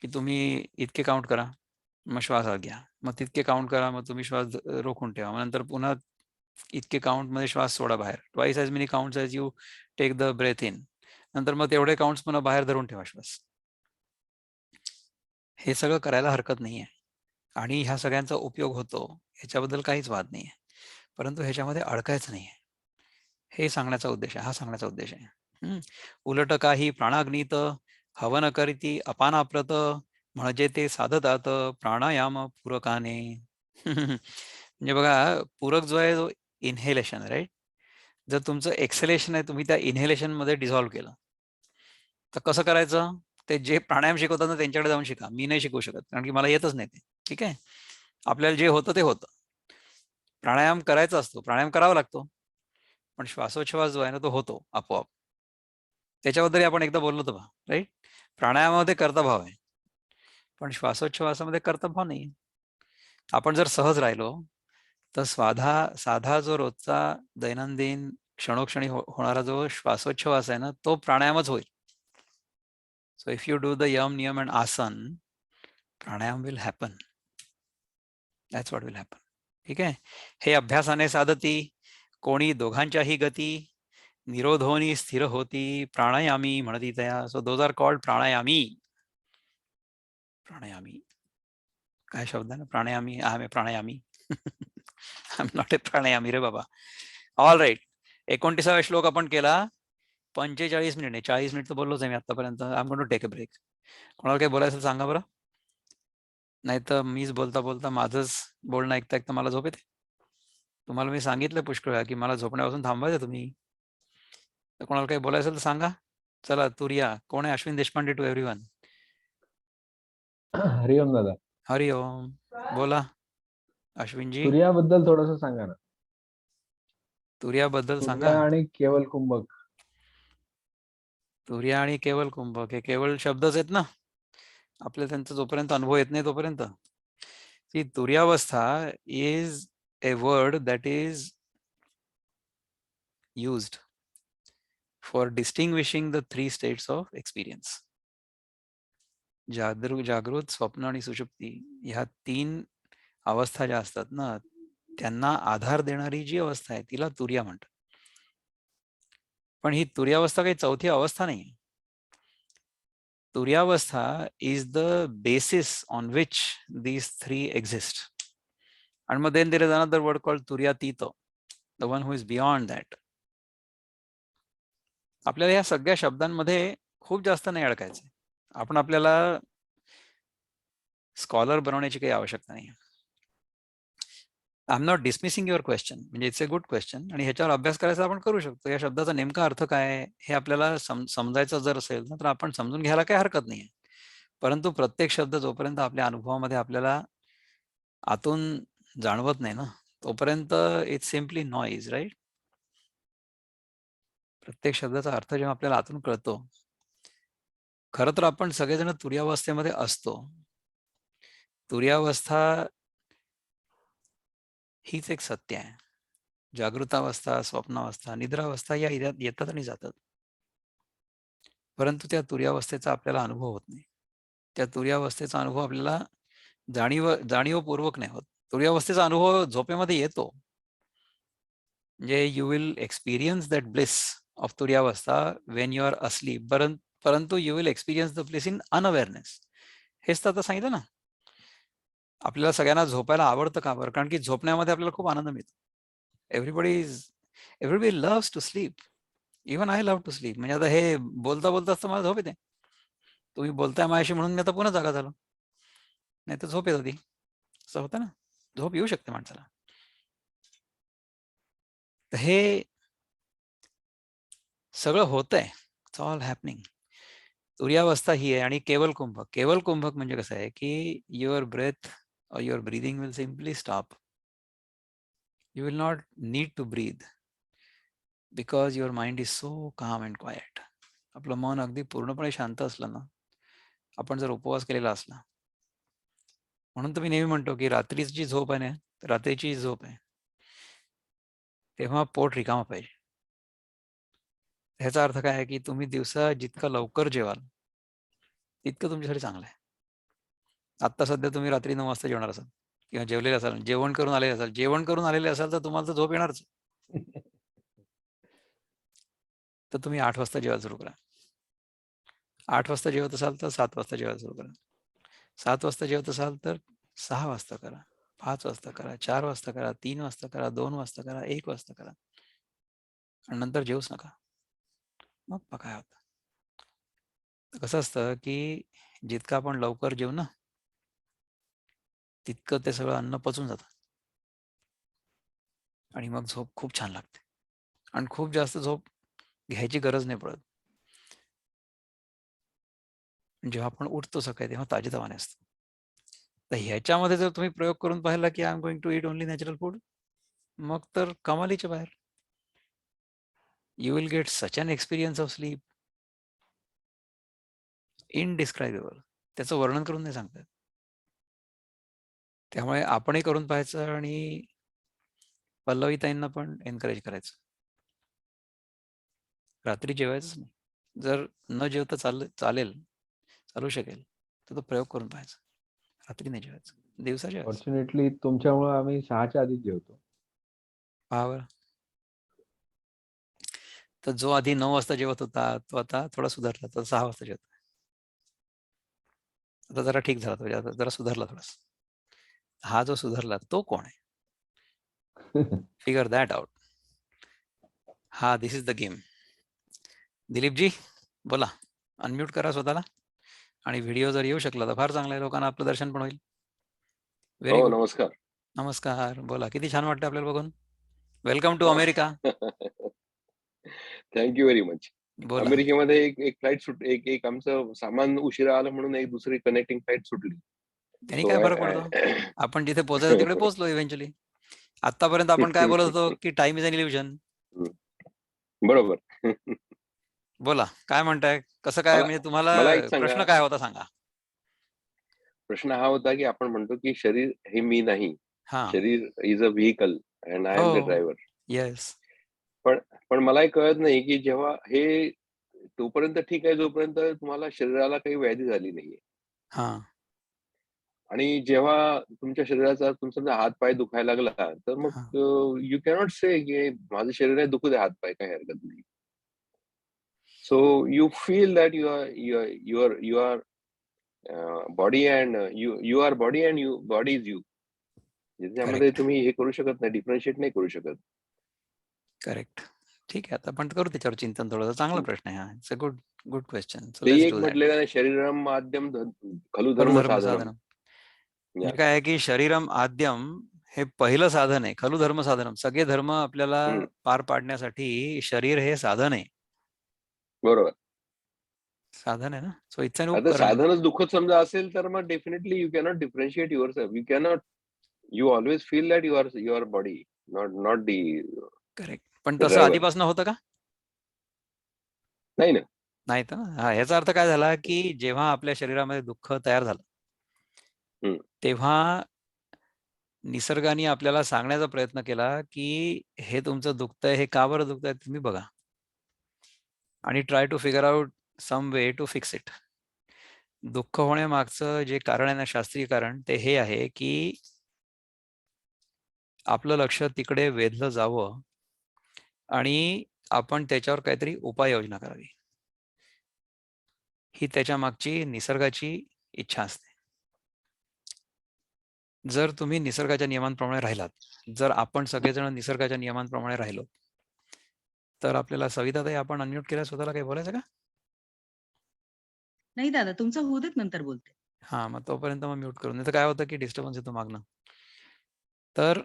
की तुम्ही इतके काउंट करा, मग श्वास आत घ्या, मग तितके काउंट करा, मग तुम्ही श्वास रोखून ठेवा, मग नंतर पुन्हा इतके काउंट मध्ये श्वास सोडा बाहेर, twice as many counts as you take the breath in. नंतर मग तेवढे काउंट्स पुन्हा बाहेर धरून ठेवा श्वास. हे सगळं करायला हरकत नाहीये आणि ह्या सगळ्यांचा उपयोग होतो, ह्याच्याबद्दल काहीच वाद नाहीये. परंतु ह्याच्यामध्ये अडकायचं नाहीये, हे सांगण्याचा उद्देश आहे, हा सांगण्याचा उद्देश आहे. उलट काही प्राणाग्नीत हवन करीती अपानाप्रत, म्हणजे ते साधतात प्राणायाम पूरकाने. म्हणजे बघा, पूरक जो आहे तो इन्हेलेशन, राईट. जर तुमचं एक्सेलेशन आहे, तुम्ही त्या इन्हेलेशन मध्ये डिझॉल्व्ह केलं, तर कसं करायचं? ते जे प्राणायाम शिकवतात ना त्यांच्याकडे जाऊन शिका. मी नाही शिकवू शकत, कारण की मला येतच नाही ते. ठीक आहे, आपल्याला जे होतं ते होतं. प्राणायाम करायचा असतो, प्राणायाम करावा लागतो, पण श्वासोच्छ्वास जो आहे ना तो होतो आपोआप. त्याच्याबद्दल आपण एकदा बोललो होतो, राईट. प्राणायामामध्ये कर्तभाव आहे, पण श्वासोच्छ्वासामध्ये कर्तभाव नाही. आपण जर सहज राहिलो तर साधा जो रोजचा दैनंदिन क्षणोक्षणी होणारा जो श्वासोच्छवास आहे ना, तो प्राणायामच होईल. So if you do the yama niyama and asana, pranayama will happen. That's what will happen. ठीक आहे. हे अभ्यासाने साधती कोणी दोघांच्याही गती, निरोधोनी स्थिर होती प्राणायामी म्हणती तया. So those are called pranayami. प्राणायामी काय शब्द आहे ना, प्राणायामी. I am a pranayami. I am not a pranayami रे बाबा. All right. 29वा श्लोक आपण केला. 45 मिनिट, 40 मिनिट तर बोललोच आहे मी आतापर्यंत. I am going to take a break. कोणाला काही बोलायचं सांगा बरं. नाही तर मीच बोलता बोलता माझंच बोलणं ऐकता ऐकता मला झोप येते. तुम्हाला मी सांगितलं पुष्कळ वेळा की मला झोपण्यापासून थांबवायचं तुम्ही. तर कोणाला काही बोलायचं तर सांगा. चला तुरिया कोण आहे. Ashwin Deshpande to everyone. हरिओम दादा. हरि ओम. बोला अश्विनजी. तुर्याबद्दल थोडंसं सांगा ना. तुर्याबद्दल सांगा. तुर्या आणि केवल कुंभक. तुर्या आणि केवल कुंभक हे केवळ शब्दच आहेत ना. आपल्याला त्यांचा जोपर्यंत अनुभव येत नाही तोपर्यंत. ती turyavastha is a word that is used for distinguishing the three states of experience. जागृत, स्वप्न आणि सुषुप्ती ह्या 3 अवस्था ज्या असतात ना, त्यांना आधार देणारी जी अवस्था आहे तिला तुर्या म्हणतात. पण ही तुर्यावस्था काही चौथी अवस्था नाही. Turyavastha is the basis on which these 3 exist. And मग then there is another word called तुर्यातीत, the one who is beyond that. आपल्याला या सगळ्या शब्दांमध्ये खूप जास्त नाही अडकायचं. आपण आपल्याला स्कॉलर बनवण्याची काही आवश्यकता नाही. I am not dismissing your question. म्हणजे इट्स अ गुड क्वेश्चन आणि ह्याच्यावर अभ्यास करायचा आपण करू शकतो. या शब्दाचा नेमका अर्थ काय आहे हे आपल्याला समजायचं जर असेल तर आपण समजून घ्यायला काही हरकत नाही. परंतु प्रत्येक शब्द जोपर्यंत आपल्या अनुभवामध्ये आपल्याला आतून जाणवत नाही ना, तोपर्यंत इट्स सिम्पली नॉईज, राईट. प्रत्येक शब्दाचा अर्थ जेव्हा आपल्याला आतून कळतो. खरं तर आपण सगळेजण तुर्यावस्थेमध्ये असतो. तुर्यावस्था हीच एक सत्य आहे. जागृतावस्था, स्वप्नावस्था, निद्रावस्था या येतात आणि जातात. परंतु त्या तुर्यावस्थेचा आपल्याला अनुभव होत नाही. त्या तुर्यावस्थेचा अनुभव आपल्याला जाणीवपूर्वक नाही होत. तुर्यावस्थेचा अनुभव झोपेमध्ये येतो. म्हणजे you will experience that bliss of turyavastha when you are asleep. परंतु you will experience the bliss in unawareness. हेच तर आता सांगितलं ना. आपल्याला सगळ्यांना झोपायला आवडतं का बरं? कारण की झोपण्यामध्ये आपल्याला खूप आनंद मिळतो. Everybody loves to sleep. Even I love to sleep. म्हणजे आता हे बोलता बोलता मला झोप येते. तुम्ही बोलताय माझ्याशी म्हणून मी आता पुन्हा जागा झालो. नाही तर झोप येत होती. असं होतं ना. झोप येऊ शकते माणसाला. तर हे सगळं होतंय. It's all happening. तुर्यावस्था ही आहे. आणि केवल कुंभक म्हणजे कसं आहे की your breath or your breathing will simply stop. You will not need to breathe because your mind is so calm and quiet. आपलं मन अगदी पूर्णपणे शांत असलं ना, आपण जर उपवास केलेला असला, म्हणून तर मी नेहमी म्हणतो की रात्रीची जी झोप आहे ना, रात्रीची झोप आहे तेव्हा पोट रिकामं पाहिजे. ह्याचा अर्थ काय आहे की तुम्ही दिवसा जितकं लवकर जेवाल तितकं तुमच्यासाठी चांगलं आहे. आत्ता सध्या तुम्ही रात्री 9 वाजता जेवणार असाल किंवा जेवलेले असाल, जेवण करून आलेले असाल तर तुम्हाला तर झोप येणारच. तर तुम्ही 8 वाजता जेवायला सुरू करा. 8 वाजता जेवत असाल तर 7 वाजता जेवायला सुरू करा. 7 वाजता जेवत असाल तर 6 वाजता करा, 5 वाजता करा, 4 वाजता करा, 3 वाजता करा, 2 वाजता करा, 1 वाजता करा आणि नंतर जेवूच नका. मग काय होतं? कसं असतं की जितकं आपण लवकर जेवू ना, तितकं ते सगळं अन्न पचून जातं आणि मग झोप खूप छान लागते आणि खूप जास्त झोप घ्यायची गरज नाही पडत. जेव्हा आपण उठतो सकाळी तेव्हा ताजेतवाने असतो. तर ह्याच्यामध्ये जर तुम्ही प्रयोग करून पाहिला की I am going to eat only natural food, मग तर कमालीच्या बाहेर. You will get such an experience of sleep indescribable. त्याचं वर्णन करून नाही सांगतात. त्यामुळे आपणही करून पाहायचं आणि पल्लवीताईंना पण एनकरेज करायचं. रात्री जेवायचंच नाही. जर न जेवता चालू शकेल तर तो प्रयोग करून पाहायचा. रात्री नाही जेवायचं, दिवसा जेवायचं. फॉर्च्युनेटली तुमच्यामुळे आम्ही 6च्या आधीच जेवतो. पहा बरं. तर जो आधी 9 वाजता जेवत होता तो आता थोडा सुधारला, तो 6 वाजता जेवतो. आता जरा ठीक झाला, तो जरा सुधारला थोडासा. हा जो सुधारला तो कोण आहे? Figure that out. हा, दिस इज द गेम. दिलीपजी बोला, अनम्यूट करा स्वतःला, आणि व्हिडिओ जर येऊ शकला तर फार चांगलं आहे, लोकांना आपलं दर्शन पण होईल. व्हेरी हो, गुड. नमस्कार. नमस्कार, बोला. किती छान वाटतं आपल्याला बघून. Welcome to America. Thank you very much. बोला. अमेरिकेमध्ये एक फ्लाइट एक आमचं सामान उशिरा आलं म्हणून एक दुसरी कनेक्टिंग फ्लाइट सुटली. त्यांनी So काय फरक पडतो? आपण जिथे पोहोचायचं तिकडे पोहोचलो इव्हेंच्युअली. आतापर्यंत आपण काय बोलत होतो की टाइम इज एन इल्युजन. बरोबर. बोला, काय म्हणताय? कसं काय, म्हणजे तुम्हाला मला एक सांगा. प्रश्न काय होता सांगा. प्रश्न हा होता की आपण म्हणतो की शरीर हे मी नाही. हा. शरीर is a vehicle and I am the हो. ड्रायव्हर. येस. पण मला हे कळत नाही की जेव्हा हे तोपर्यंत ठीक आहे जोपर्यंत तुम्हाला शरीराला काही व्याधी झाली नाहीये. हा. आणि जेव्हा तुमच्या शरीराचा तुमचा हात पाय दुखायला लागला तर मग हा. यू कॅनॉट से की माझं शरीर आहे, दुखू दे हात पाय, काही हरकत नाही. So you feel that you our body and you our body and body is you. ज्याच्यामध्ये करेक्ट. तुम्ही हे करू शकत नाही, डिफरन्शिएट नाही करू शकत. करेक्ट. ठीक आहे, आता आपण करू त्याच्यावर चिंतन थोडं. चांगला प्रश्न आहे हा. It's a good question. So ते लेट्स एक डू दॅट. म्हटलेलं आहे, शरीरम माध्यम खलु खलु धर्म धर्म साधनम. साधनम. म्हणजे काय आहे की शरीरम आद्यम हे पहिलं साधन आहे. खलु धर्म साधनम. सगळे धर्म आपल्याला पार पाडण्यासाठी शरीर हे साधन आहे. बरोबर. साधन आहे ना. सो इट्स एन आता उपकरण. साधनच दुःखद समजा असेल तर मग definitely you cannot differentiate yourself. You cannot, you always feel that your body, not the. Correct. पण तसं ड्रायव्हर आधीपासून होतं का? नाही ना. नाही तर. हा, याचा अर्थ काय झाला की जेव्हा आपल्या शरीरामध्ये दुःख तयार झालं तेव्हा निसर्गाने आपल्याला सांगण्याचा प्रयत्न केला की हे तुमचं दुखतंय, हे का बरं दुखतंय तुम्ही बघा, आणि try to figure out some way to fix it. दुःख होण्यामागचं जे कारण आहे ना, शास्त्रीय कारण, ते हे आहे की आपलं लक्ष तिकडे वेधलं जावं आणि आपण त्याच्यावर काहीतरी उपाययोजना करावी. ही त्याच्या मागची निसर्गाची इच्छा असते. जर तुम्ही निसर्गाच्या नियमांप्रमाणे राहिलात, जर आपण सगळेजण निसर्गाच्या नियमांप्रमाणे राहिलो, तर आपल्याला सविताताई, आपण अनम्यूट केल्या, स्वतःला काही बोलायचं का? नाही दादा, तुमचं होऊ देत, नंतर बोलते. हा, मग तोपर्यंत मग म्यूट करून. नाही तर काय होतं की डिस्टर्बन्स येतो मागणं. तर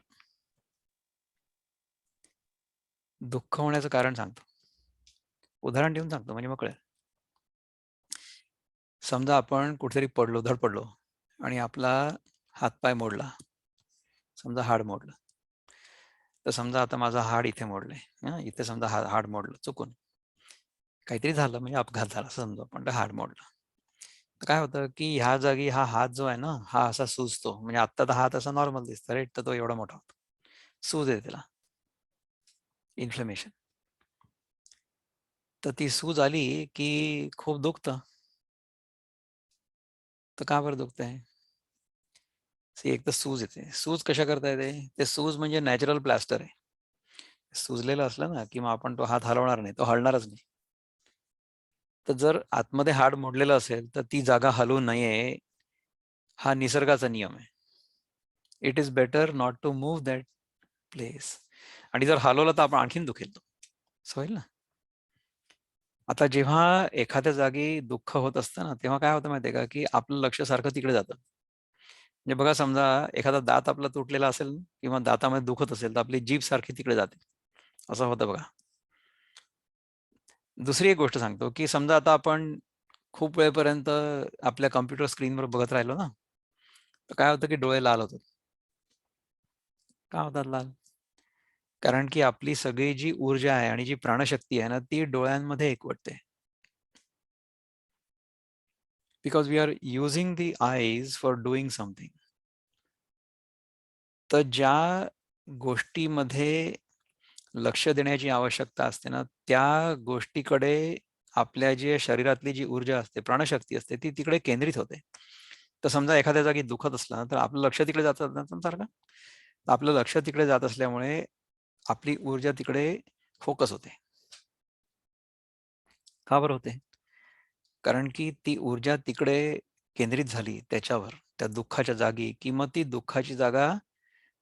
दुःख होण्याचं कारण सांगतो, उदाहरण देऊन सांगतो म्हणजे मग कळेल. समजा आपण कुठेतरी धडपडलो आणि आपला हातपाय मोडला, समजा हाड मोडलं. तर समजा आता माझा हाड इथे मोडलंय, इथे समजा हाड मोडलं चुकून, काहीतरी झालं, म्हणजे अपघात झाला समजा, आपण तर हाड मोडलं. तर काय होतं की ह्या जागी हा हात जो आहे ना, हा असा सुजतो. म्हणजे आत्ता तर हात असा नॉर्मल दिसतो, राईट, तर तो एवढा मोठा होतो, सूज आहे त्याला, इन्फ्लेमेशन. तर ती सूज आली की खूप दुखतं. तर का बरं दुखतंय? एक तर सूज येते. सूज कशा करता येते? ते सूज म्हणजे नॅचरल प्लास्टर आहे. सुजलेलं असलं ना की मग आपण तो हात हलवणार नाही, तो हलणारच नाही. तर जर आतमध्ये हाड मोडलेलं असेल तर ती जागा हलवू नये, हा निसर्गाचा नियम आहे. It is better not to move that place. आणि जर हलवलं तर आपण आणखीन दुखेल, तो होईल ना. आता जेव्हा एखाद्या जागी दुःख होत असतं ना, तेव्हा काय होतं माहितीये का, की आपलं लक्ष सारखं तिकडे जातं. म्हणजे बघा, समजा एखादा दात आपला तुटलेला असेल किंवा दातामध्ये दुखत असेल तर आपली जीभ सारखी तिकडे जाते, असं होतं बघा. दुसरी एक गोष्ट सांगतो की समजा आता आपण खूप वेळपर्यंत आपल्या कॉम्प्युटर स्क्रीनवर बघत राहिलो ना, तर काय होतं की डोळे लाल होतात. का होतात लाल? कारण की आपली सगळी जी ऊर्जा आहे आणि जी प्राणशक्ती आहे ना, ती डोळ्यांमध्ये एकवटते. Because we are using the eyes for doing something. तर ज्या गोष्टीमध्ये लक्ष देण्याची आवश्यकता असते ना, त्या गोष्टीकडे आपल्या जे शरीरातली जी ऊर्जा असते, प्राणशक्ती असते, ती तिकडे केंद्रित होते. तर समजा एखाद्या जागी दुखत असलं तर आपलं लक्ष तिकडे जातं ना सारखं. आपलं लक्ष तिकडे जात असल्यामुळे आपली ऊर्जा तिकडे फोकस होते. का बरं होते? कारण की ती ऊर्जा तिकडे केंद्रित झाली त्याच्यावर, त्या दुःखाच्या जागी, की मग ती दुःखाची जागा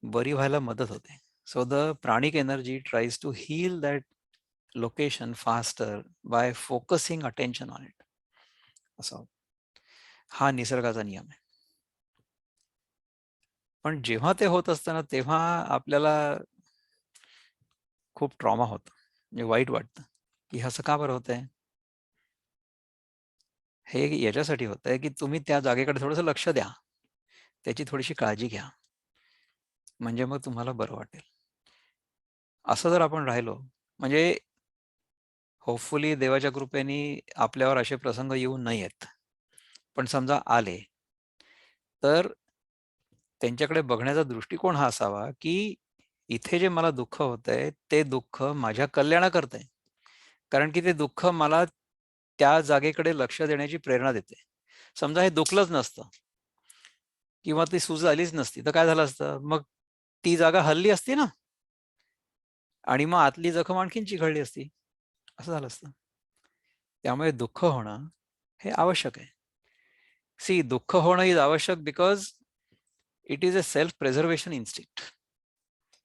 बरी व्हायला मदत होते. So the pranic energy tries to heal that location faster by focusing attention on it. असा हा निसर्गाचा नियम आहे. पण जेव्हा ते होत असताना तेव्हा आपल्याला खूप ट्रॉमा होतं, म्हणजे वाईट वाटतं, की असं का बरं होतंय? हे याच्यासाठी होतंय की तुम्ही त्या जागेकडे थोडंसं लक्ष द्या, त्याची थोडीशी काळजी घ्या, म्हणजे मग तुम्हाला बरं वाटेल. असं जर आपण राहिलो, म्हणजे होपफुली देवाच्या कृपेने आपल्यावर असे प्रसंग येऊ नयेत. पण समजा आले, तर त्यांच्याकडे बघण्याचा दृष्टिकोन हा असावा, की इथे जे मला दुःख होतंय, ते दुःख माझ्या कल्याणाकरता आहे. कारण की ते दुःख मला त्या जागेकडे लक्ष देण्याची प्रेरणा देते. समजा हे दुखलंच नसतं किंवा ती सूज आलीच नसती, तर काय झालं असतं? मग ती जागा हलली असती ना आणि मग आतली जखम आणखीन चिघळली असती. असं झालं असतं. त्यामुळे दुःख होणं हे आवश्यक आहे. सी, दुःख होणं इज आवश्यक because it is a self preservation instinct.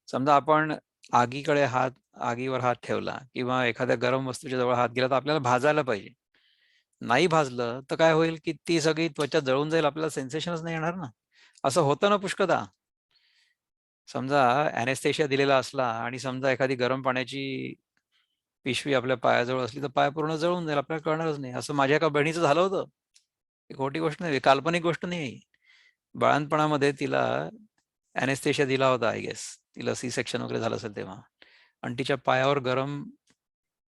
समजा आपण आगीवर हात ठेवला किंवा एखाद्या गरम वस्तूच्या जवळ हात गेला तर आपल्याला भाजायला पाहिजे. नाही भाजलं तर काय होईल, की ती सगळी त्वचा जळून जाईल, आपल्याला सेन्सेशनच नाही येणार ना. असं होतं ना पुष्कळदा. समजा ॲनेस्थेशिया दिलेला असला आणि समजा एखादी गरम पाण्याची पिशवी आपल्या पायाजवळ असली तर पाय पूर्ण जळून जाईल, आपल्याला कळणारच नाही. असं माझ्या एका बहिणीचं झालं होतं. ही खोटी गोष्ट नाही, काल्पनिक गोष्ट नाही. बाळंतपणामध्ये तिला ॲनेस्थेशिया दिला होता आय गेस. तिला सी सेक्शन वगैरे झालं असेल तेव्हा. आणि तिच्या पायावर गरम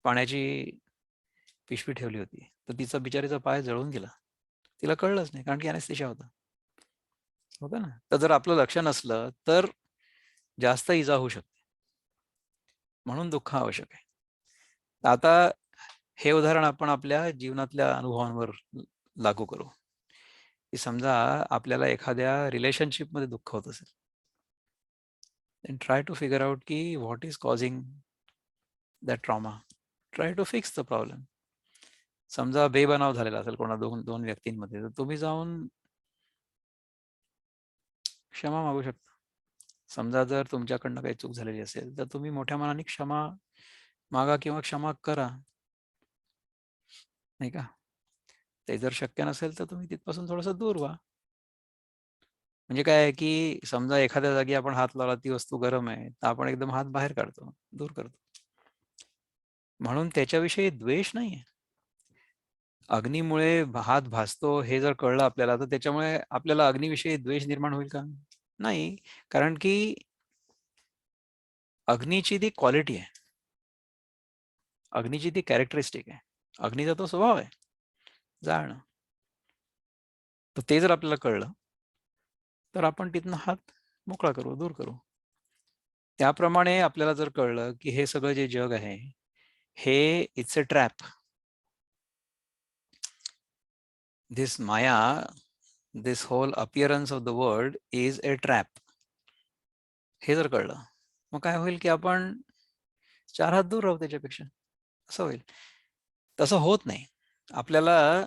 पाण्याची पिशवी ठेवली होती. तर तिचा बिचारीचा पाय जळून गेला. तिला कळलंच नाही कारण की ॲनेस्थेशिया होता. होतं ना. तर जर आपलं लक्ष नसलं तर जास्त इजा होऊ शकते. म्हणून दुःख आवश्यक आहे. आता हे उदाहरण आपण आपल्या जीवनातल्या अनुभवांवर लागू करू. की समजा आपल्याला एखाद्या रिलेशनशिपमध्ये दुःख होत असेल. then try to figure out की what is causing that trauma. Try to fix the problem. समजा बेबनाव झालेला असेल कोणा दोन व्यक्तींमध्ये, तर तुम्ही जाऊन क्षमा मागू शकता. समजा जर तुमच्याकडनं काही चूक झालेली असेल तर तुम्ही मोठ्या मनाने क्षमा मागा किंवा क्षमा करा, नाही का? ते जर शक्य नसेल तर तुम्ही तिथपासून थोडंसं दूर व्हा. म्हणजे काय आहे की समजा एखाद्या जागी आपण हात लावला, ती वस्तू गरम आहे, तर आपण एकदम हात बाहेर काढतो, दूर करतो. म्हणून त्याच्याविषयी द्वेष नाहीये. अग्नीमुळे हात भाजतो हे जर कळलं आपल्याला, तर त्याच्यामुळे आपल्याला अग्नीविषयी द्वेष निर्माण होईल का? नाही. कारण की अग्नीची ती क्वालिटी आहे. अग्नीची ती कॅरेक्टरिस्टिक आहे. अग्नीचा तो स्वभाव आहे, जाळणं. तर ते जर आपल्याला कळलं, तर आपण तिथनं हात मोकळा करू, दूर करू. त्याप्रमाणे आपल्याला जर कळलं, की हे सगळं जे जग आहे, हे it's a trap. This Maya, this whole appearance of the world is a trap. हे जर कळलं, मग काय होईल की आपण 4 हात दूर राहू त्याच्यापेक्षा. असं होईल. तसं होत नाही. आपल्याला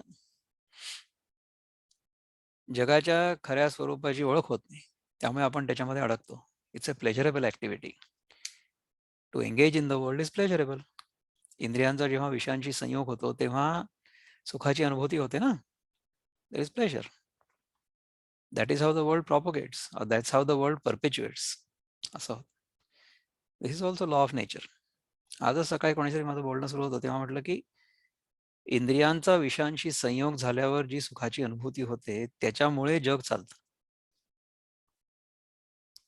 जगाच्या खऱ्या स्वरूपाची ओळख होत नाही. त्यामुळे आपण त्याच्यामध्ये अडकतो. It's a pleasurable activity. To engage in the world is pleasurable. इंद्रियांचा जेव्हा विषयांशी संयोग होतो, तेव्हा सुखाची अनुभूती होते ना. There is pleasure. That is how the world propagates, or that's how the world perpetuates. असं. This is also law of nature. आजच सकाळी कोणीतरी माझं बोलणं सुरू होतं, तेव्हा म्हटलं की इंद्रियांचा विषयांशी संयोग झाल्यावर जी सुखाची अनुभूती होते, त्याच्यामुळे जग चालतं.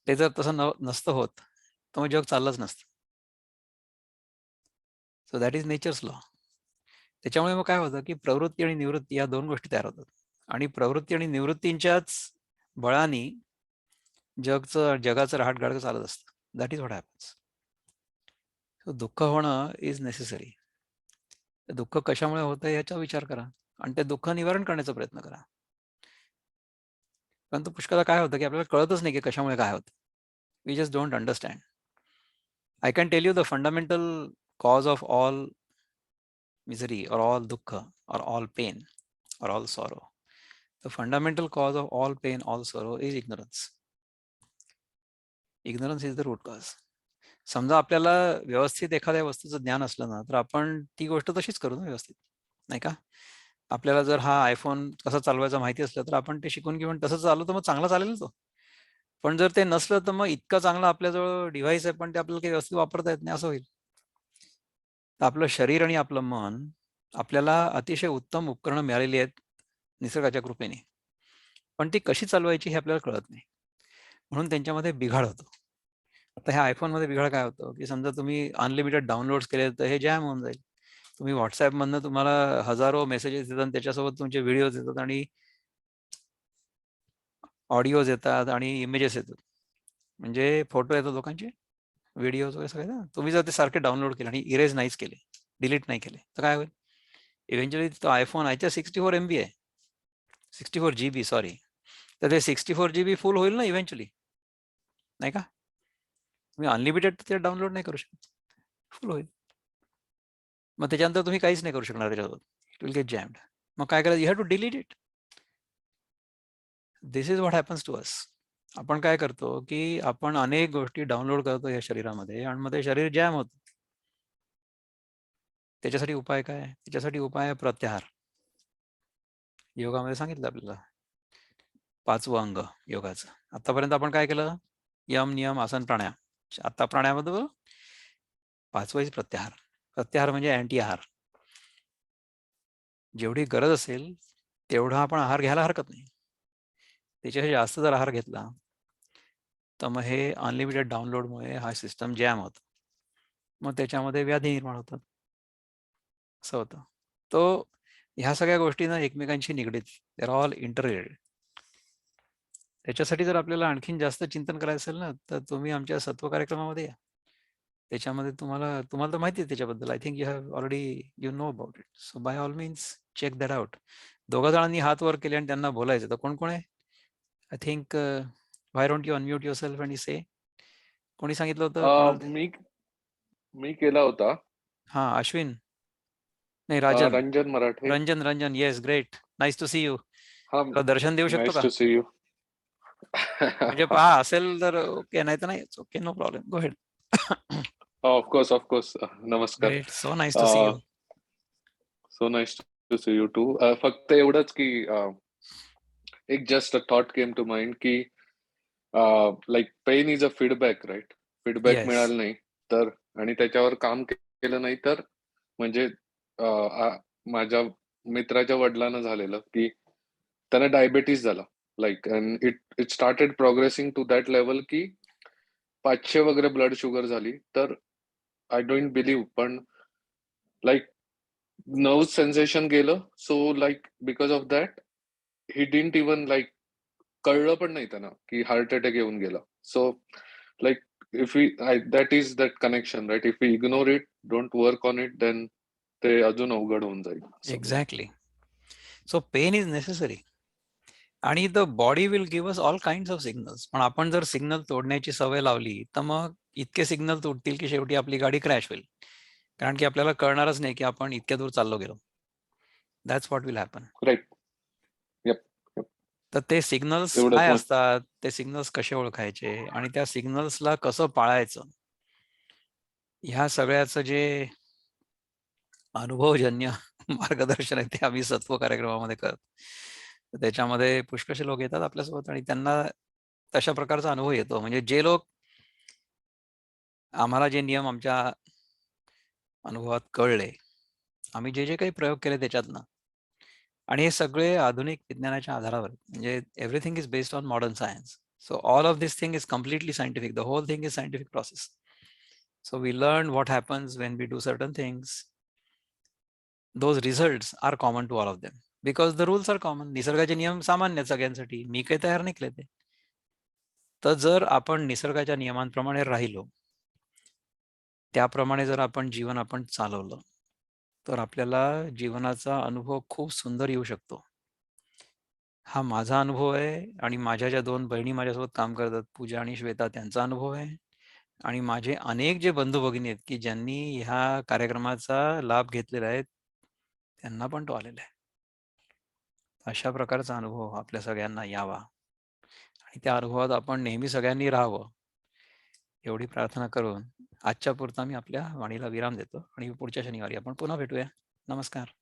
ते जर तसं नसतं होत, तर मग जग चाललंच नसतं. So that is nature's law. त्याच्यामुळे मग काय होतं की प्रवृत्ती आणि निवृत्ती या 2 गोष्टी तयार होतात. आणि प्रवृत्ती आणि निवृत्तींच्याच बळाने जगाचं रहाटगाडगं चालत असतं. That is what happens. दुःख होणं इज नेसेसरी. दुःख कशामुळे होतं याचा विचार करा आणि ते दुःख निवारण करण्याचा प्रयत्न करा. परंतु पुष्कळदा काय होतं की आपल्याला कळतच नाही की कशामुळे काय होतं. We just don't understand. I can tell you the fundamental cause of all misery or all dukkha or all pain or all sorrow. The fundamental cause of all pain, all sorrow is ignorance. Ignorance is the root cause. समजा आपल्याला व्यवस्थित एखाद्या वस्तूचं ज्ञान असलं ना तर आपण ती गोष्ट तशीच करू ना व्यवस्थित, नाही का? आपल्याला जर हा आयफोन कसा चालवायचा माहिती असलं तर आपण ते शिकून घेऊन तसं चालवलं तर मग चांगला चालेल तो. पण जर ते नसलं तर मग इतकं चांगलं आपल्याजवळ डिव्हाइस आहे पण ते आपल्याला काही व्यवस्थित वापरता येत नाही, असं होईल. तर आपलं शरीर आणि आपलं मन आपल्याला अतिशय उत्तम उपकरणं मिळालेली आहेत निसर्गाच्या कृपेने, पण ती कशी चालवायची हे आपल्याला कळत नाही, म्हणून त्यांच्यामध्ये बिघाड होतो. आता ह्या आयफोनमध्ये बिघाड काय होतो की समजा तुम्ही अनलिमिटेड डाउनलोड्स केले तर हे जॅम होऊन जाईल. तुम्ही व्हॉट्सअपमधनं तुम्हाला हजारो मेसेजेस येतात आणि त्याच्यासोबत तुमचे व्हिडिओज येतात आणि ऑडिओज येतात आणि इमेजेस येतात, म्हणजे फोटो येतात लोकांचे, व्हिडिओज वगैरे सगळे ना. तुम्ही जर ते सारखे डाउनलोड केले आणि इरेज नाहीच केले, डिलीट नाही केले तर काय होईल? इव्हेंच्युअली तो आयफोन आहे 64 MB आहे, 64 GB सॉरी, तर ते 64 GB फुल होईल ना इव्हेंच्युअली, नाही का? तुम्ही अनलिमिटेड ते डाउनलोड नाही करू शकत, फुल होईल. मग त्याच्यानंतर तुम्ही काहीच नाही करू शकणार त्याच्यासोबत, इट विल गेट जॅम्ड. मग काय करायचं? You have to delete it. This is what happens to us. आपण काय करतो की आपण अनेक गोष्टी डाउनलोड करतो या शरीरामध्ये आणि मग ते शरीर जॅम होतं. त्याच्यासाठी उपाय काय? त्याच्यासाठी उपाय आहे प्रत्याहार. योगामध्ये सांगितलं आपल्याला 5वं अंग योगाचं. आतापर्यंत आपण काय केलं? यम, नियम, आसन, प्राणायाम. आता प्राणायामामध्ये 5वं प्रत्याहार. प्रत्याहार म्हणजे अँटी आहार. जेवढी गरज असेल तेवढा आपण आहार घ्यायला हरकत नाही. त्याच्यापेक्षा जास्त जर आहार घेतला तर मग हे अनलिमिटेड डाउनलोडमुळे हा सिस्टम जॅम होतो, मग त्याच्यामध्ये व्याधी निर्माण होतात, असं होतं. तो ह्या सगळ्या गोष्टी ना एकमेकांशी निगडीत, दे आर ऑल इंटररिलेटेड. त्याच्यासाठी जर आपल्याला आणखीन जास्त चिंतन करायचं असेल ना तर तुम्ही आमच्या सत्व कार्यक्रमामध्ये या. त्याच्यामध्ये तुम्हाला तर माहिती आहे त्याच्याबद्दल. I think you have already you know about it. So by all means check that out. दोघा जणांनी हात वर केले आणि त्यांना बोलायचं. तर कोण कोण आहे? I think why don't you unmute yourself and say. कोणी सांगितलं होतं कोणाला? मी केला होता. हा, अश्विन नाही, Rajan. Ranjan Marathe. Ranjan, yes, great, nice to see you. हा, दर्शन देऊ शकतो नाईस का? To see you. म्हणजे पहा असेल तर ओके, नाही तर नाही, okay, no problem, go head. Of course. नमस्कार. Great, so nice to see you. So nice to see you too. फक्त एवढंच की एक just a thought came to mind की like pain is a feedback, right? Feedback Yes. मिळालं नाही तर आणि त्याच्यावर काम केलं नाही तर, म्हणजे माझ्या मित्राच्या वडिलांना झालेलं की त्यांना डायबिटीज झाला, like, and it started progressing to that level की 500 वगैरे ब्लड शुगर झाली. तर आय डोंट बिलीव्ह, पण लाईक नर्व सेन्सेशन गेलं. So like because of that he didn't even like कळलं पण नाही त्यांना की हार्ट अटॅक येऊन गेला. So like if that is that connection, right? If you ignore it, don't work on it, then ते अजून अवघड होऊन जाईल. Exactly. So pen is necessary आणि the body will give us all kind of signals. पण आपण जर सिग्नल तोडण्याची सवय लावली तर मग इतके सिग्नल तुटतील की शेवटी आपली गाडी क्रॅश होईल, कारण की आपल्याला कळणारच नाही की आपण इतक्या दूर चाललो गेलो. That's what will happen. Right. Yup. तर ते सिग्नल्स एवढंच काय मत. असतात, ते सिग्नल्स कसे ओळखायचे आणि त्या सिग्नल्सला कसं पाळायचं, ह्या सगळ्याचं जे अनुभवजन्य मार्गदर्शन आहे ते आम्ही सत्व कार्यक्रमामध्ये करतो. तर त्याच्यामध्ये पुष्कळशे लोक येतात आपल्यासोबत आणि त्यांना तशा प्रकारचा अनुभव येतो. म्हणजे जे लोक आम्हाला जे नियम आमच्या अनुभवात कळले, आम्ही जे काही प्रयोग केले त्याच्यातनं, आणि हे सगळे आधुनिक विज्ञानाच्या आधारावर, म्हणजे everything is based on modern science. So all of this thing is completely scientific. The whole thing is scientific process. So we learn what happens when we do certain things. Those results are common to all of them because the rules are common. निसर्गाचे नियम सामान्य आहेत सगळ्यांसाठी. मी काही तयार नाही केले ते. तर जर आपण निसर्गाच्या नियमांप्रमाणे राहिलो त्याप्रमाणे जर आपण जीवन आपण चालवलं तर आपल्याला जीवनाचा अनुभव खूप सुंदर येऊ शकतो. हा माझा अनुभव आहे आणि माझ्या ज्या 2 बहिणी माझ्यासोबत काम करतात, पूजा आणि श्वेता, त्यांचा अनुभव आहे. आणि माझे अनेक जे बंधू-भगिनी आहेत, की ज्यांनी ह्या कार्यक्रमाचा लाभ घेतलेला आहे, त्यांना पण तो आलेला आहे. अशा प्रकारचा अनुभव आपल्या सगळ्यांना यावा आणि त्या अनुभवात आपण नेहमी सगळ्यांनी राहावं, एवढी प्रार्थना करून आजच्या पुरता मी आपल्या वाणीला विराम देतो आणि पुढच्या शनिवारी आपण पुन्हा भेटूया. नमस्कार.